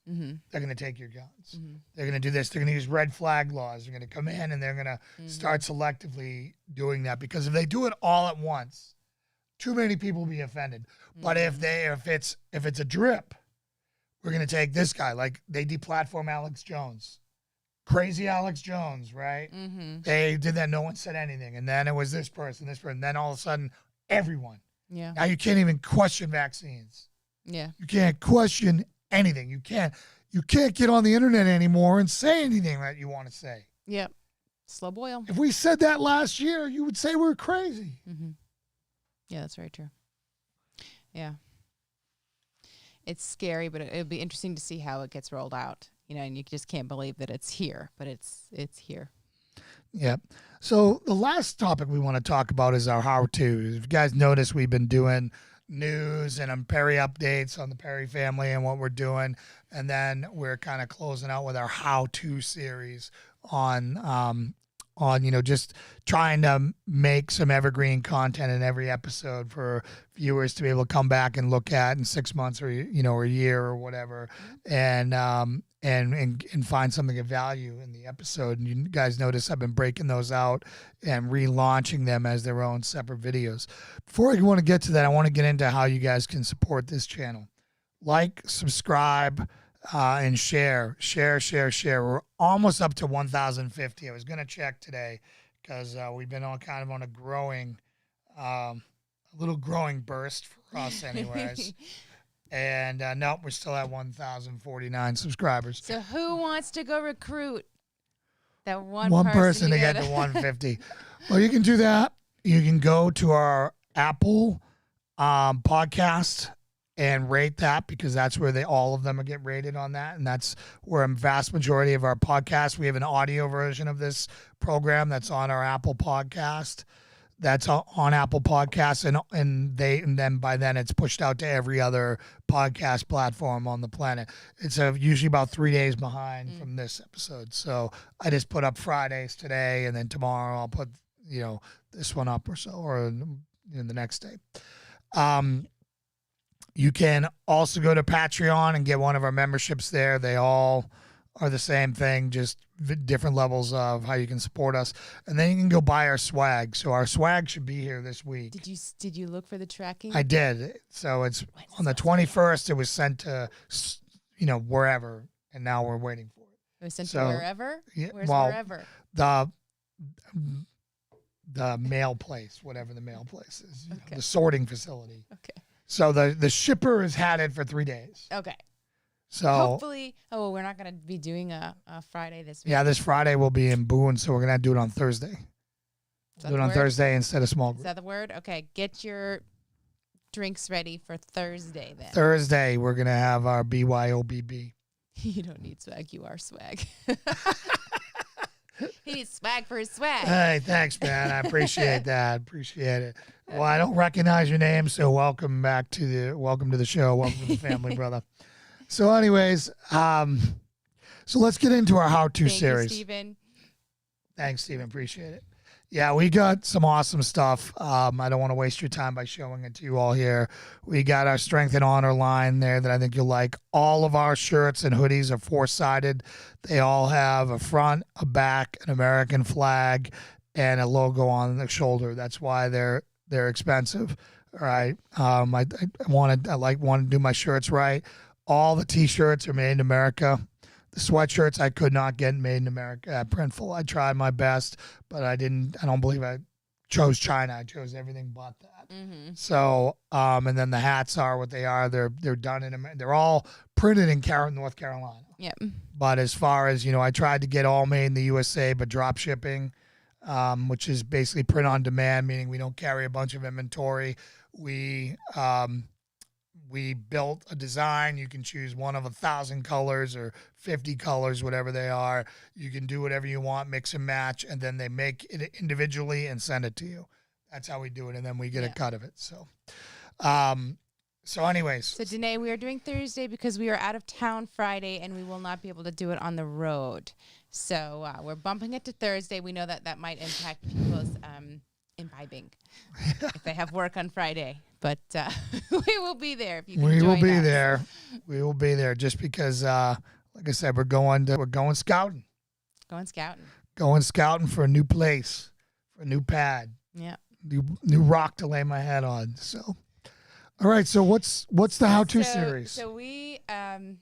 S6: they're going to take your guns. Mm-hmm. They're going to do this. They're going to use red flag laws. They're going to come in and they're going to start selectively doing that, because if they do it all at once, too many people will be offended. Mm-hmm. But if it's a drip, we're going to take this guy. Like they deplatform Alex Jones. Crazy Alex Jones, right? Mm-hmm. They did that. No one said anything. And then it was this person. And then all of a sudden, everyone. Yeah. Now you can't even question vaccines. Yeah. You can't question anything. You can't get on the internet anymore and say anything that you want to say. Yep. Slow boil. If we said that last year, you would say we're crazy. Mm-hmm. Yeah, that's very true. Yeah. It's scary, but it'll be interesting to see how it gets rolled out. And you just can't believe that it's here, but it's here. Yeah. So the last topic we want to talk about is our how-to. If you guys notice, we've been doing news and Perry updates on the Perry family and what we're doing. And then we're kind of closing out with our how-to series on just trying to make some evergreen content in every episode for viewers to be able to come back and look at in 6 months or, a year or whatever. And find something of value in the episode. And you guys notice I've been breaking those out and relaunching them as their own separate videos. Before I want to get to that, I want to get into how you guys can support this channel. Like, subscribe, and share. We're almost up to 1,050. I was going to check today because we've been on a growing, little growing burst for us anyways. And no, we're still at 1,049 subscribers. So who wants to go recruit that one person to get to 150? Well, you can do that. You can go to our Apple podcast and rate that, because that's where all of them get rated on that. And that's where a vast majority of our podcasts. We have an audio version of this program that's on our Apple podcast. That's on Apple Podcasts, and then by then it's pushed out to every other
S5: podcast platform on the planet. It's usually about 3 days behind from this episode. So I just put up Fridays today, and then tomorrow I'll put, this one up or so, or the next day. You can also go to Patreon and get one of our memberships there. They all are the same thing, just different levels of how you can support us. And then you can go buy our swag. So our swag should be here this week.
S6: Did you look for the tracking?
S5: I did. So it's on the 21st. It was sent to, wherever, and now we're waiting for it.
S6: It was sent to wherever?
S5: Yeah,
S6: Where's wherever?
S5: The mail place, whatever the mail place is,
S6: Okay.
S5: the sorting facility.
S6: Okay.
S5: So the shipper has had it for 3 days.
S6: Okay.
S5: So
S6: hopefully, we're not going to be doing a Friday this week.
S5: yeah, this Friday we'll be in Boone, so we're gonna do it on Thursday.
S6: Is that
S5: Do it
S6: the
S5: on
S6: word?
S5: Thursday instead of small
S6: Is
S5: group.
S6: that the word? Okay. Get your drinks ready for Thursday then.
S5: Thursday we're gonna have our BYOBB.
S6: You don't need swag. You are swag. He needs swag for his swag.
S5: Hey, thanks, man. I appreciate that. Appreciate it. Well, I don't recognize your name, so welcome to the show. Welcome to the family, brother. So, anyways, so let's get into our how-to series.
S6: Thank you, Stephen.
S5: Thanks, Stephen. Appreciate it. Yeah, we got some awesome stuff. I don't want to waste your time by showing it to you all here. We got our Strength and Honor line there that I think you'll like. All of our shirts and hoodies are 4-sided. They all have a front, a back, an American flag, and a logo on the shoulder. That's why they're expensive. All right. I want to do my shirts right. All the T-shirts are made in America. The sweatshirts I could not get made in America at Printful. I tried my best, but I don't believe I chose China. I chose everything but that.
S6: Mm-hmm.
S5: So, and then the hats are what they are. They're done in America. They're all printed in North Carolina.
S6: Yep.
S5: But as far as, I tried to get all made in the USA, but drop shipping, which is basically print on demand, meaning we don't carry a bunch of inventory. We built a design. You can choose one of 1,000 colors or 50 colors, whatever they are. You can do whatever you want, mix and match, and then they make it individually and send it to you. That's how we do it, and then we get a cut of it. So, anyways.
S6: So, Danae, we are doing Thursday because we are out of town Friday, and we will not be able to do it on the road. So, we're bumping it to Thursday. We know that might impact people's imbibing if they have work on Friday. But we will be there if you can join us.
S5: There. We will be there just because, like I said, we're going scouting.
S6: Going scouting.
S5: Going scouting for a new place, for a new pad.
S6: Yeah.
S5: New rock to lay my head on. So, all right. So what's the how-to series?
S6: So we and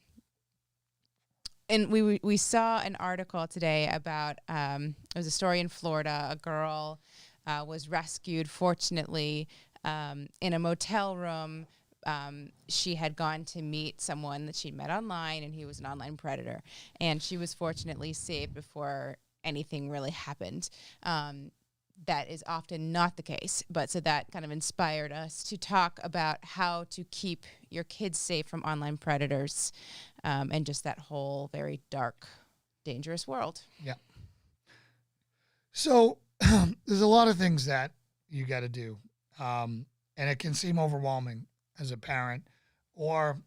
S6: we saw an article today about it was a story in Florida. A girl was rescued. Fortunately, in a motel room. She had gone to meet someone that she'd met online, and he was an online predator. And she was fortunately saved before anything really happened. That is often not the case. But so that kind of inspired us to talk about how to keep your kids safe from online predators and just that whole very dark, dangerous world.
S5: Yeah. So there's a lot of things that you got to do. And it can seem overwhelming as a parent or,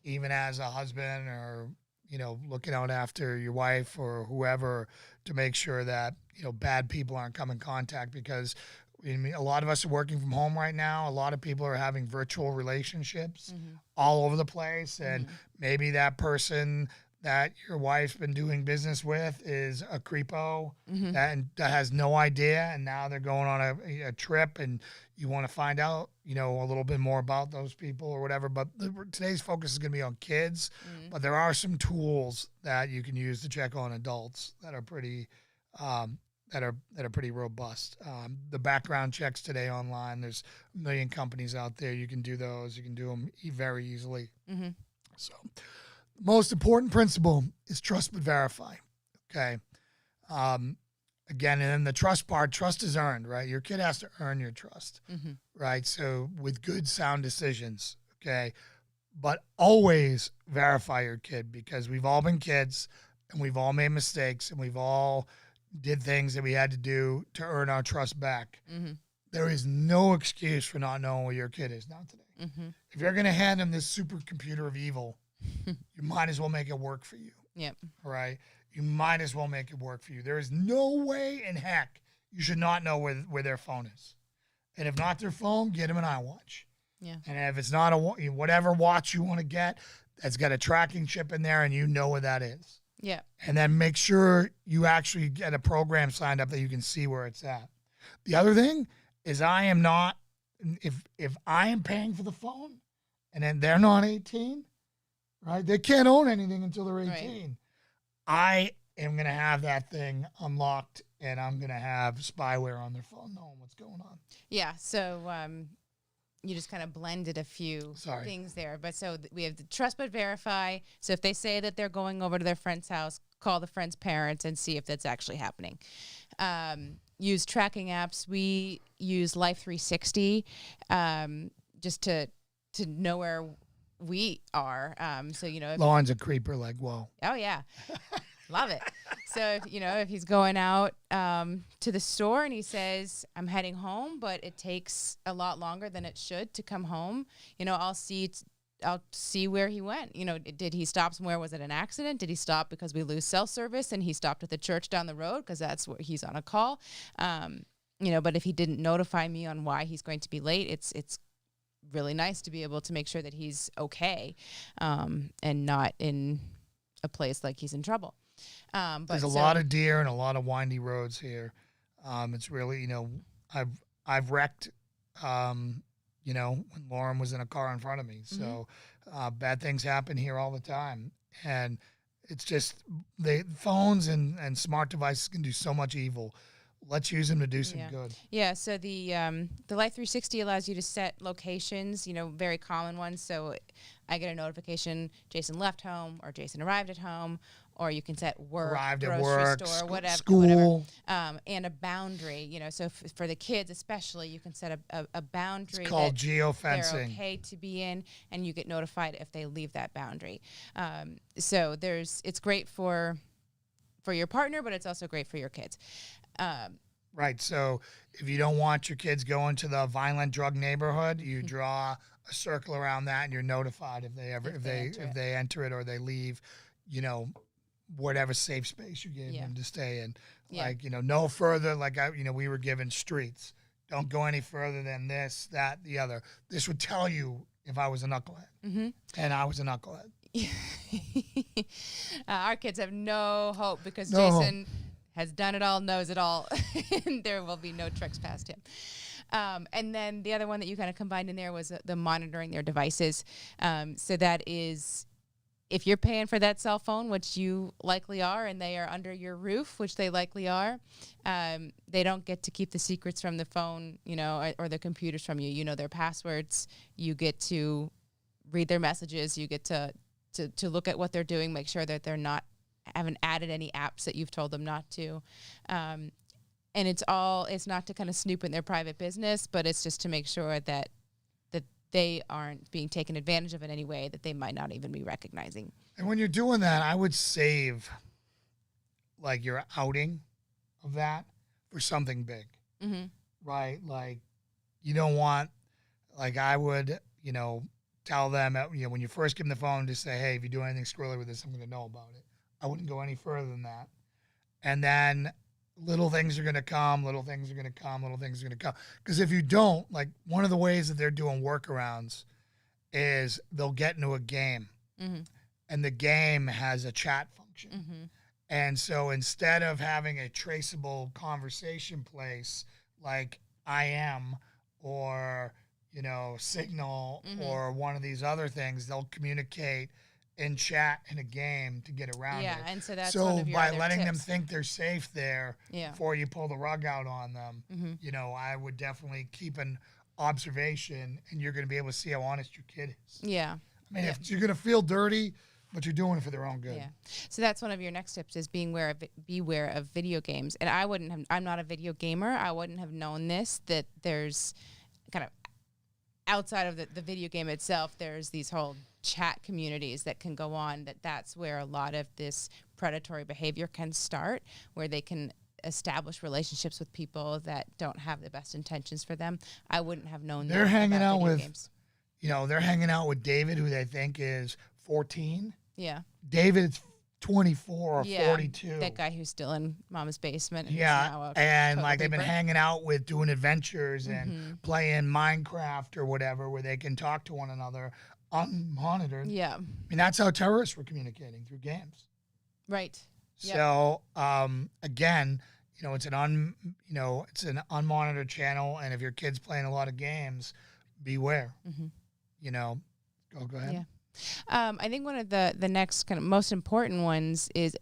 S5: even as a husband or, looking out after your wife or whoever to make sure that, bad people aren't come in contact because a lot of us are working from home right now. A lot of people are having virtual relationships all over the place. And maybe that person that your wife's been doing business with is a creepo that has no idea, and now they're going on a trip, and you want to find out, a little bit more about those people or whatever. But today's focus is going to be on kids, but there are some tools that you can use to check on adults that are pretty pretty robust. The background checks today online. There's a million companies out there. You can do those. You can do them very easily. So. Most important principle is trust but verify. Okay. Again, and then the trust part, trust is earned, right? Your kid has to earn your trust, right? So with good, sound decisions, okay? But always verify your kid because we've all been kids and we've all made mistakes and we've all did things that we had to do to earn our trust back. there is no excuse for not knowing where your kid is now today.
S6: Mm-hmm.
S5: If you're going to hand them this supercomputer of evil, you might as well make it work for you.
S6: Yep.
S5: All right? You might as well make it work for you. There is no way in heck you should not know where their phone is. And if not their phone, get them an iWatch.
S6: Yeah.
S5: And if it's not whatever watch you want to get, that's got a tracking chip in there and you know where that is.
S6: Yeah.
S5: And then make sure you actually get a program signed up that you can see where it's at. The other thing is I am not, if I am paying for the phone and then they're not 18, right? They can't own anything until they're 18.
S6: Right.
S5: I am going to have that thing unlocked and I'm going to have spyware on their phone knowing what's going on.
S6: Yeah. So you just kind of blended a few things there. But so we have the trust but verify. So if they say that they're going over to their friend's house, call the friend's parents and see if that's actually happening. Use tracking apps. We use Life 360 just to know where we are. So, you know.
S5: Lauren's a creeper, like, whoa.
S6: Oh, yeah. Love it. So, if he's going out to the store and he says, I'm heading home, but it takes a lot longer than it should to come home, I'll see where he went. Did he stop somewhere? Was it an accident? Did he stop because we lose cell service and he stopped at the church down the road because that's where he's on a call? But if he didn't notify me on why he's going to be late, it's really nice to be able to make sure that he's okay and not in a place like he's in trouble. But
S5: there's a lot of deer and a lot of windy roads here. It's really, I've wrecked, when Lauren was in a car in front of me. So bad things happen here all the time. And it's just the phones and smart devices can do so much evil. Let's use them to do some good.
S6: Yeah, so the Life 360 allows you to set locations, very common ones. So I get a notification, Jason left home or Jason arrived at home, or you can set work,
S5: arrived
S6: grocery
S5: at work,
S6: store, whatever,
S5: school.
S6: And a boundary, so for the kids especially, you can set a boundary.
S5: It's called
S6: that
S5: geofencing.
S6: they're okay to be in, and you get notified if they leave that boundary. So it's great for your partner, but it's also great for your kids.
S5: Right. So if you don't want your kids going to the violent drug neighborhood, you draw a circle around that and you're notified if they enter it or they leave, whatever safe space you gave them to stay in. Like, no further, like we were given streets. Don't go any further than this, that, the other. This would tell you if I was a knucklehead. Mm-hmm. And I was a knucklehead.
S6: Our kids have no hope because Jason has done it all, knows it all, and there will be no tricks past him. And then the other one that you kind of combined in there was the monitoring their devices. So that is, if you're paying for that cell phone, which you likely are, and they are under your roof, which they likely are, they don't get to keep the secrets from the phone, or the computers from you. You know their passwords. You get to read their messages. You get to look at what they're doing, make sure that they're haven't added any apps that you've told them not to. And it's not to kind of snoop in their private business, but it's just to make sure that they aren't being taken advantage of in any way that they might not even be recognizing.
S5: And when you're doing that, I would save like your outing of that for something big, right? Like you don't want, like I would, tell them, when you first give them the phone, to say, hey, if you do anything squirrely with this, I'm going to know about it. I wouldn't go any further than that. And then little things are going to come, little things are going to come, little things are going to come. Because if you don't, like one of the ways that they're doing workarounds is they'll get into a game. Mm-hmm. And the game has a chat function. Mm-hmm. And so instead of having a traceable conversation place like I Am or, Signal or one of these other things, they'll communicate in chat in a game to get around it.
S6: Yeah, and so that's
S5: so
S6: one of your
S5: by
S6: other
S5: letting them
S6: tips.
S5: think they're safe there before you pull the rug out on them, I would definitely keep an observation, and you're going to be able to see how honest your kid is.
S6: Yeah.
S5: I mean, if you're going to feel dirty, but you're doing it for their own good.
S6: Yeah. So that's one of your next tips is beware of video games. And I'm not a video gamer. I wouldn't have known that there's kind of outside of the video game itself, there's these whole chat communities that can go on, that's where a lot of this predatory behavior can start, where they can establish relationships with people that don't have the best intentions for them. I wouldn't have known
S5: They're
S6: that
S5: hanging
S6: about
S5: out
S6: video
S5: with,
S6: games.
S5: they're hanging out with David, who they think is 14.
S6: Yeah.
S5: David's 24 or
S6: Yeah,
S5: 42.
S6: that guy who's still in Mama's basement. And is
S5: Yeah,
S6: now a
S5: and
S6: total
S5: like they've been
S6: creeper.
S5: hanging out with doing adventures and
S6: Mm-hmm.
S5: playing Minecraft or whatever, where they can talk to one another unmonitored.
S6: Yeah.
S5: I mean, that's how terrorists were communicating, through games.
S6: Right. Yep.
S5: So again, it's an unmonitored channel, and if your kid's playing a lot of games, beware.
S6: Mm-hmm.
S5: Go ahead.
S6: Yeah. I think one of the next kind of most important ones is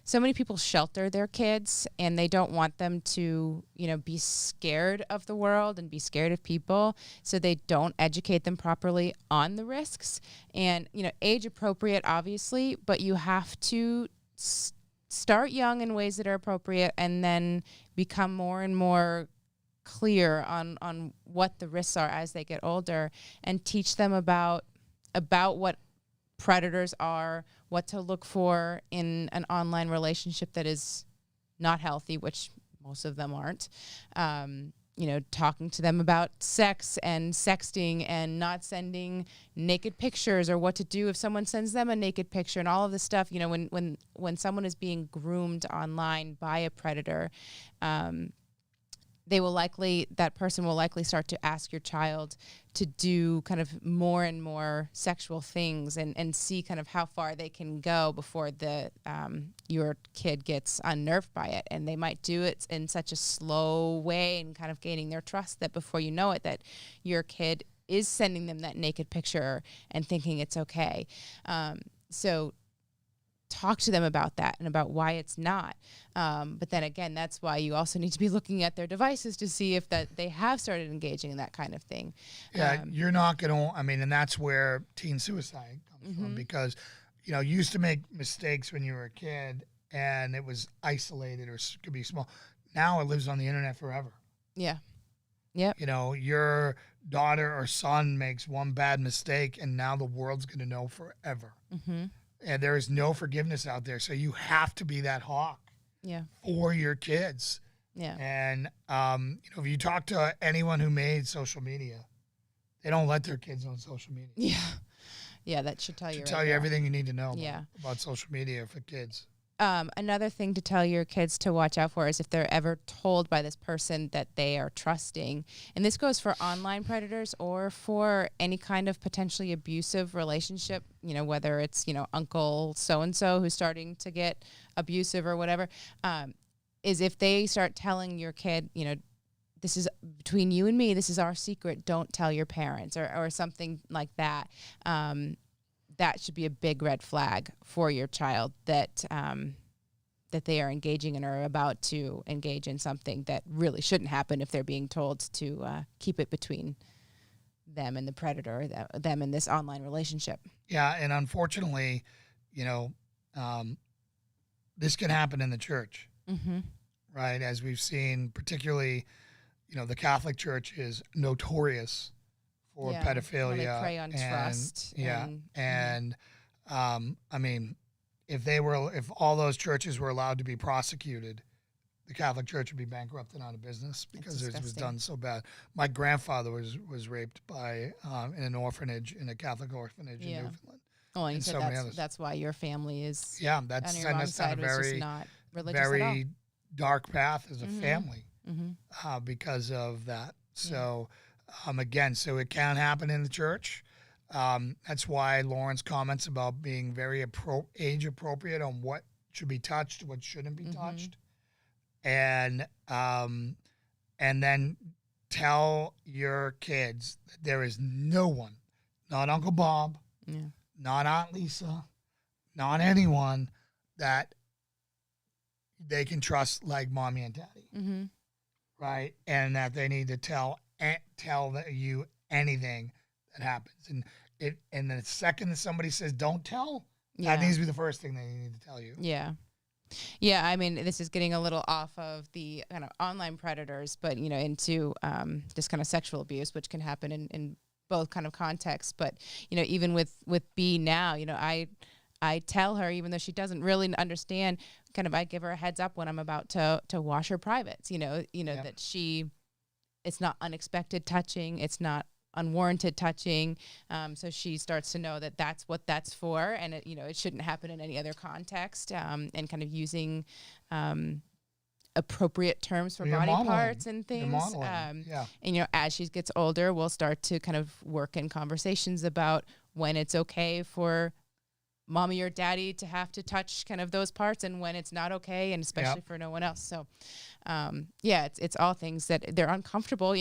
S6: so many people shelter their kids and they don't want them to, be scared of the world and be scared of people. So they don't educate them properly on the risks and, age appropriate, obviously, but you have to start young in ways that are appropriate and then become more and more clear on what the risks are as they get older and teach them about what predators are, what to look for in an online relationship that is not healthy, which most of them aren't. Talking to them about sex and sexting and not sending naked pictures, or what to do if someone sends them a naked picture, and all of this stuff. When someone is being groomed online by a predator, that person will likely start to ask your child to do kind of more and more sexual things and see kind of how far they can go before your kid gets unnerved by it. And they might do it in such a slow way and kind of gaining their trust that before you know it, that your kid is sending them that naked picture and thinking it's okay. So talk to them about that and about why it's not. But then again, that's why you also need to be looking at their devices to see if that they have started engaging in that kind of thing.
S5: Yeah, you're not going to, and that's where teen suicide comes from, because, you used to make mistakes when you were a kid and it was isolated or could be small. Now it lives on the internet forever.
S6: Yeah. Yep.
S5: Your daughter or son makes one bad mistake and now the world's going to know forever.
S6: Mm-hmm.
S5: And there is no forgiveness out there. So you have to be that hawk for your kids.
S6: Yeah.
S5: And, if you talk to anyone who made social media, they don't let their kids on social media.
S6: Yeah. Yeah, that should tell you.
S5: Tell you everything you need to know
S6: Yeah.
S5: about social media for kids.
S6: Another thing to tell your kids to watch out for is if they're ever told by this person that they are trusting. And this goes for online predators or for any kind of potentially abusive relationship, whether it's, Uncle so-and-so who's starting to get abusive or whatever, is if they start telling your kid, this is between you and me, this is our secret, don't tell your parents or something like that. That should be a big red flag for your child that they are engaging in or are about to engage in something that really shouldn't happen if they're being told to keep it between them and the predator, them in this online relationship.
S5: Yeah, and unfortunately, this can happen in the church, right? As we've seen, particularly, the Catholic Church is notorious for pedophilia.
S6: When they prey on trust.
S5: Yeah. If all those churches were allowed to be prosecuted, the Catholic Church would be bankrupt and out of business because it was done so bad. My grandfather was raped by in an orphanage, in a Catholic orphanage in Newfoundland.
S6: Oh, and you said
S5: so
S6: that's why your family is
S5: on your mom's
S6: side
S5: a
S6: was
S5: very,
S6: just not religious at all.
S5: very dark path as a family because of that. So again, so it can happen in the church. That's why Lauren's comments about being very age appropriate on what should be touched, what shouldn't be touched, and then tell your kids that there is no one, not Uncle Bob, not Aunt Lisa, not anyone that they can trust like mommy and daddy, right? And that they need to tell you anything that happens. And the second that somebody says don't tell, that needs to be the first thing they need to tell you.
S6: Yeah. Yeah, I mean, this is getting a little off of the kind of online predators, but, into just kind of sexual abuse, which can happen in both kind of contexts. But, even with B now, I I tell her, even though she doesn't really understand, kind of I give her a heads up when I'm about to wash her privates, that it's not unexpected touching. It's not unwarranted touching. So she starts to know that that's what that's for. And it shouldn't happen in any other context, and kind of using, appropriate terms for body parts and things. And as she gets older, we'll start to kind of work in conversations about when it's okay for mommy or daddy to have to touch kind of those parts and when it's not okay, and especially for no one else. So it's all things that they're uncomfortable.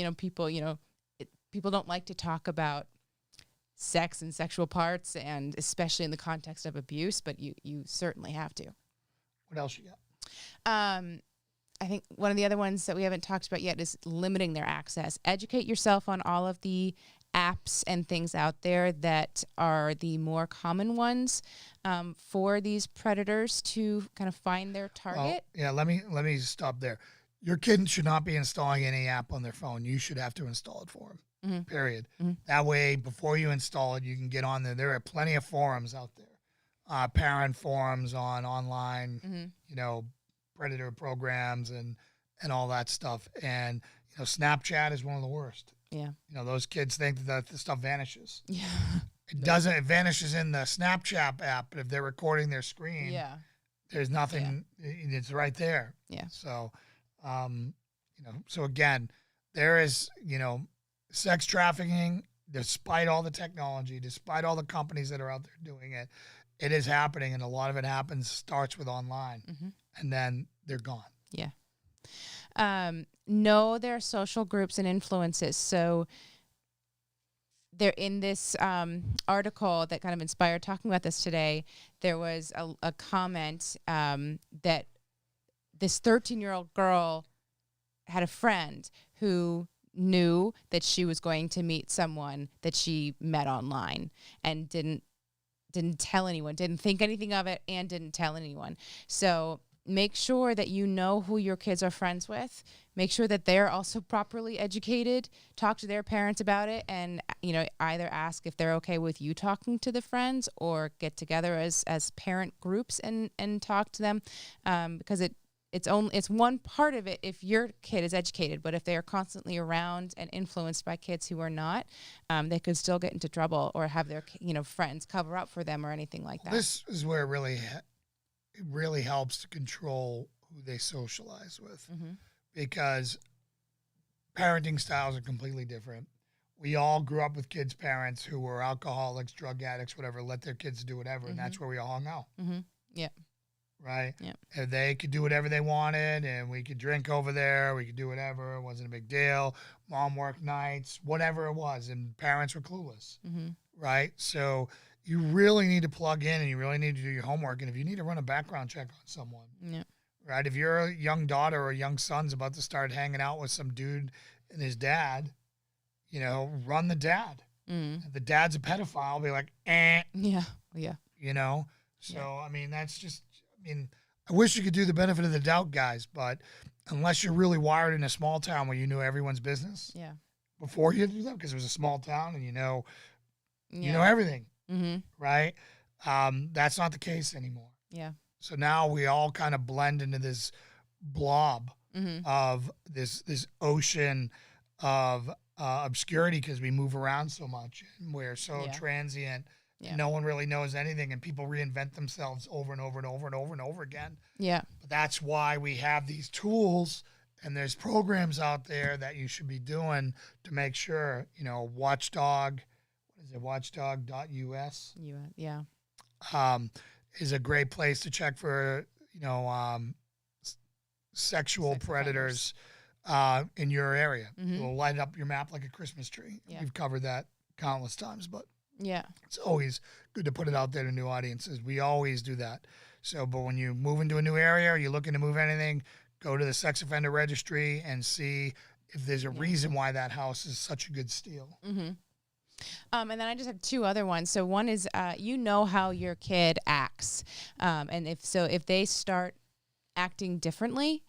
S6: People don't like to talk about sex and sexual parts, and especially in the context of abuse, but you certainly have to.
S5: What else you got?
S6: I think one of the other ones that we haven't talked about yet is limiting their access. Educate yourself on all of the apps and things out there that are the more common ones for these predators to kind of find their target.
S5: Let me stop there. Your kid should not be installing any app on their phone. You should have to install it for them. Mm-hmm. Period. Mm-hmm. That way, before you install it, you can get on there. There are plenty of forums out there, parent forums online, predator programs and all that stuff. And Snapchat is one of the worst.
S6: Yeah.
S5: Those kids think that the stuff vanishes.
S6: Yeah.
S5: It doesn't. It vanishes in the Snapchat app, but if they're recording their screen, there's nothing. Yeah. It's right there.
S6: Yeah.
S5: So, so again, there is, sex trafficking, despite all the technology, despite all the companies that are out there doing it, it is happening, and a lot of it starts with online, and then they're gone.
S6: Yeah. Know their social groups and influences. So they're in this article that kind of inspired talking about this today. There was a comment that this 13-year-old girl had a friend who knew that she was going to meet someone that she met online and didn't tell anyone, didn't think anything of it, and didn't tell anyone. So make sure that you know who your kids are friends with. Make sure that they're also properly educated. Talk to their parents about it, and either ask if they're okay with you talking to the friends, or get together as parent groups and talk to them, because it's one part of it if your kid is educated, but if they are constantly around and influenced by kids who are not, they could still get into trouble or have their friends cover up for them or anything like that.
S5: This is where it really helps to control who they socialize with, because parenting styles are completely different. We all grew up with kids' parents who were alcoholics, drug addicts, whatever, let their kids do whatever, and that's where we all hung out.
S6: Yeah.
S5: Right?
S6: Yep.
S5: And they could do whatever they wanted, and we could drink over there. We could do whatever. It wasn't a big deal. Mom worked nights, whatever it was, and parents were clueless. Right? So you really need to plug in, and you really need to do your homework. And if you need to run a background check on someone, right? If your young daughter or young son's about to start hanging out with some dude and his dad, run the dad. If the dad's a pedophile, be like, eh.
S6: Yeah.
S5: So, I mean, that's just... I wish you could do the benefit of the doubt, guys, but unless you're really wired in a small town where you know everyone's business before you do that, because it was a small town and you know everything, right? That's not the case anymore.
S6: Yeah.
S5: So now we all kind of blend into this blob of this ocean of obscurity, because we move around so much and we're so transient. Yeah. No one really knows anything, and people reinvent themselves over and over and over and over and over again.
S6: Yeah.
S5: But that's why we have these tools, and there's programs out there that you should be doing to make sure, Watchdog, what is it, watchdog.us?
S6: Yeah.
S5: Is a great place to check for, sexual predators in your area. It will light up your map like a Christmas tree. Yeah. We've covered that countless times, but it's always good to put it out there to new audiences. We always do that. So, but when you move into a new area or you're looking to move anything, go to the sex offender registry and see if there's a reason why that house is such a good steal.
S6: And then I just have two other ones. So one is, how your kid acts. And if they start acting differently,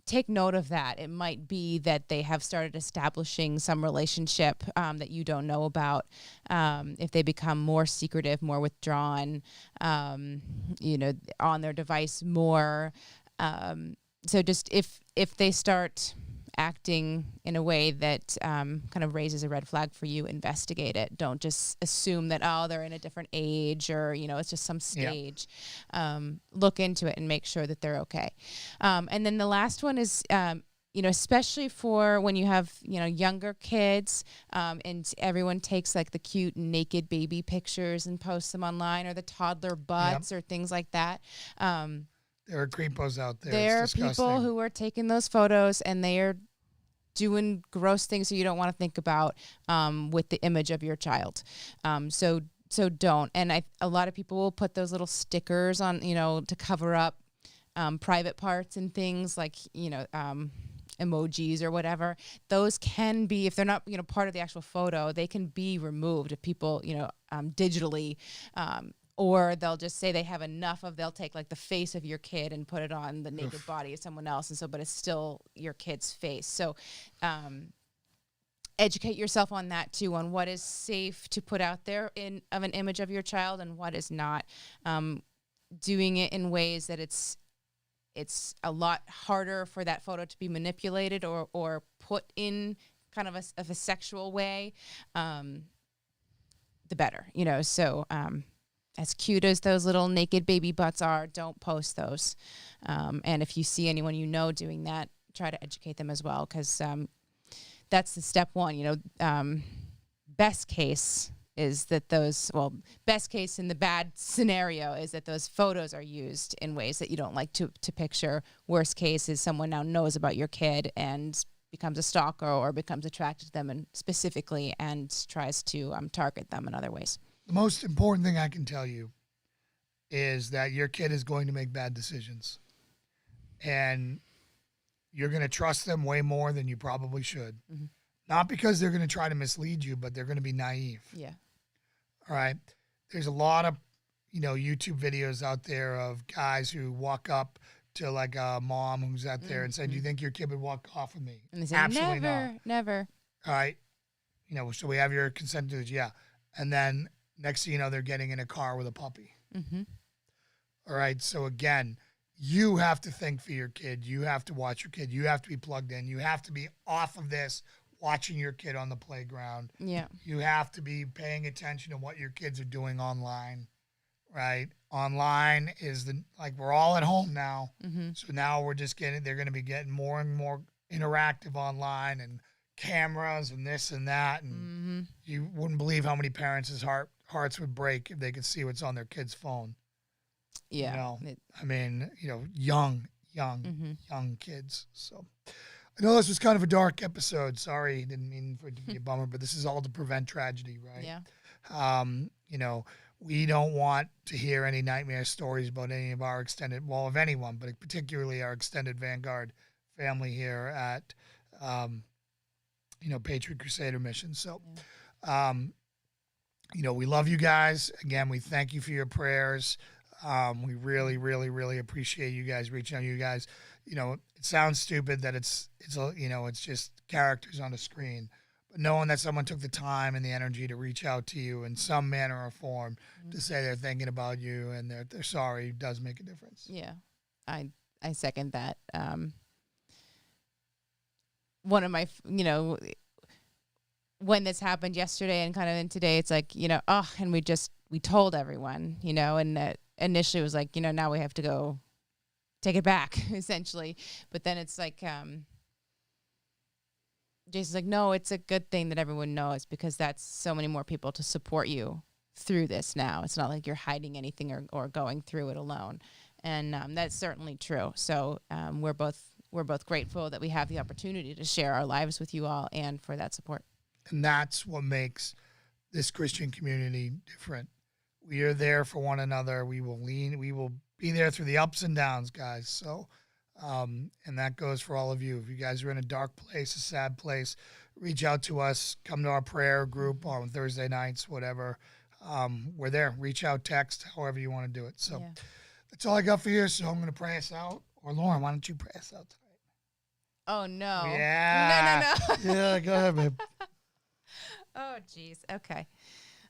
S6: take note of that. It might be that they have started establishing some relationship that you don't know about. If they become more secretive, more withdrawn, on their device more. So just if they start acting in a way that kind of raises a red flag for you, investigate it. Don't just assume that, they're in a different age or, it's just some stage. Look into it and make sure that they're okay. And then the last one is, especially for when you have, younger kids and everyone takes like the cute naked baby pictures and posts them online, or the toddler butts or things like that.
S5: There are creepos out there.
S6: There are
S5: It's disgusting.
S6: people who are taking those photos and they are doing gross things that you don't want to think about with the image of your child. So don't. And a lot of people will put those little stickers on, to cover up private parts and things like, emojis or whatever. Those can be, if they're not, part of the actual photo, they can be removed if people, digitally, or they'll just say they have enough of, they'll take like the face of your kid and put it on the naked body of someone else. And so, but it's still your kid's face. So, educate yourself on that too, on what is safe to put out there of an image of your child and what is not. Doing it in ways that it's a lot harder for that photo to be manipulated or put in kind of a sexual way, the better, so, as cute as those little naked baby butts are, don't post those. And if you see anyone doing that, try to educate them as well, because that's the step one. Best case is that best case in the bad scenario is that those photos are used in ways that you don't like to picture. Worst case is someone now knows about your kid and becomes a stalker or becomes attracted to them and specifically and tries to target them in other ways.
S5: The most important thing I can tell you is that your kid is going to make bad decisions. And you're going to trust them way more than you probably should. Mm-hmm. Not because they're going to try to mislead you, but they're going to be naive.
S6: Yeah.
S5: All right. There's a lot of, YouTube videos out there of guys who walk up to like a mom who's out there and say, do you think your kid would walk off with me?
S6: And they say,
S5: absolutely
S6: never,
S5: not.
S6: Never.
S5: All right. So we have your consent to this. Yeah. And then next thing you know, they're getting in a car with a puppy.
S6: Mm-hmm.
S5: All right. So again, you have to think for your kid. You have to watch your kid. You have to be plugged in. You have to be off of this, watching your kid on the playground.
S6: Yeah.
S5: You have to be paying attention to what your kids are doing online, right? Online is we're all at home now.
S6: Mm-hmm.
S5: So now they're going to be getting more and more interactive online and cameras and this and that. And you wouldn't believe how many parents' hearts would break if they could see what's on their kid's phone.
S6: Yeah.
S5: Young kids. So I know this was kind of a dark episode. Sorry, didn't mean for it to be a bummer, but this is all to prevent tragedy, right?
S6: Yeah.
S5: We don't want to hear any nightmare stories about any of our of anyone, but particularly our extended Vanguard family here at, Patriot Crusader Mission. So, we love you guys. Again, we thank you for your prayers. We really, really, really appreciate you guys reaching out. You guys, it sounds stupid that it's just characters on a screen, but knowing that someone took the time and the energy to reach out to you in some manner or form to say they're thinking about you and they're sorry does make a difference.
S6: Yeah, I second that. One of my, when this happened yesterday and kind of in today, it's like, and we told everyone, and that initially was like, now we have to go take it back, essentially. But then it's like, Jason's like, no, it's a good thing that everyone knows because that's so many more people to support you through this now. It's not like you're hiding anything or going through it alone. And that's certainly true. So we're both grateful that we have the opportunity to share our lives with you all and for that support.
S5: And that's what makes this Christian community different. We are there for one another. We will be there through the ups and downs, guys. So, and that goes for all of you. If you guys are in a dark place, a sad place, reach out to us. Come to our prayer group on Thursday nights, whatever. We're there. Reach out, text, however you want to do it. So that's all I got for you. So I'm going to pray us out. Or Lauren, why don't you pray us out tonight?
S6: Oh, no.
S5: Yeah.
S6: No.
S5: Yeah, go ahead, babe.
S6: Oh, geez. Okay.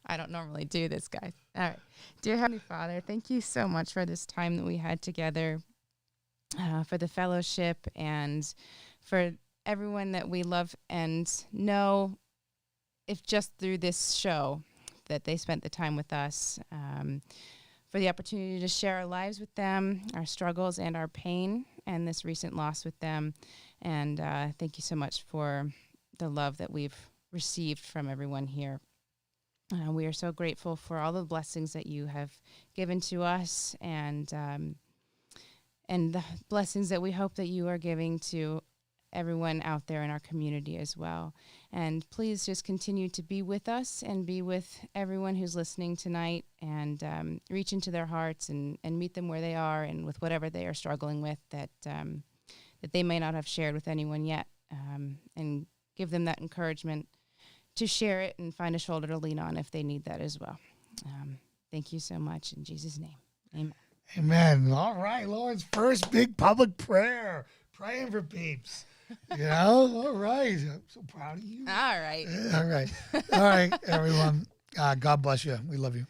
S6: I don't normally do this, guys. All right. Dear Heavenly Father, thank you so much for this time that we had together, for the fellowship, and for everyone that we love and know, if just through this show, that they spent the time with us, for the opportunity to share our lives with them, our struggles and our pain, and this recent loss with them. And thank you so much for the love that we've received from everyone here. We are so grateful for all the blessings that you have given to us, and the blessings that we hope that you are giving to everyone out there in our community as well. And please just continue to be with us and be with everyone who's listening tonight, and reach into their hearts and meet them where they are, and with whatever they are struggling with that they may not have shared with anyone yet, and give them that encouragement to share it and find a shoulder to lean on if they need that as well. Thank you so much in Jesus' name. Amen.
S5: Amen. All right, Lauren's first big public prayer, praying for peeps. You know, all right. I'm so proud of you.
S6: All right.
S5: All right. All right, everyone. God bless you. We love you.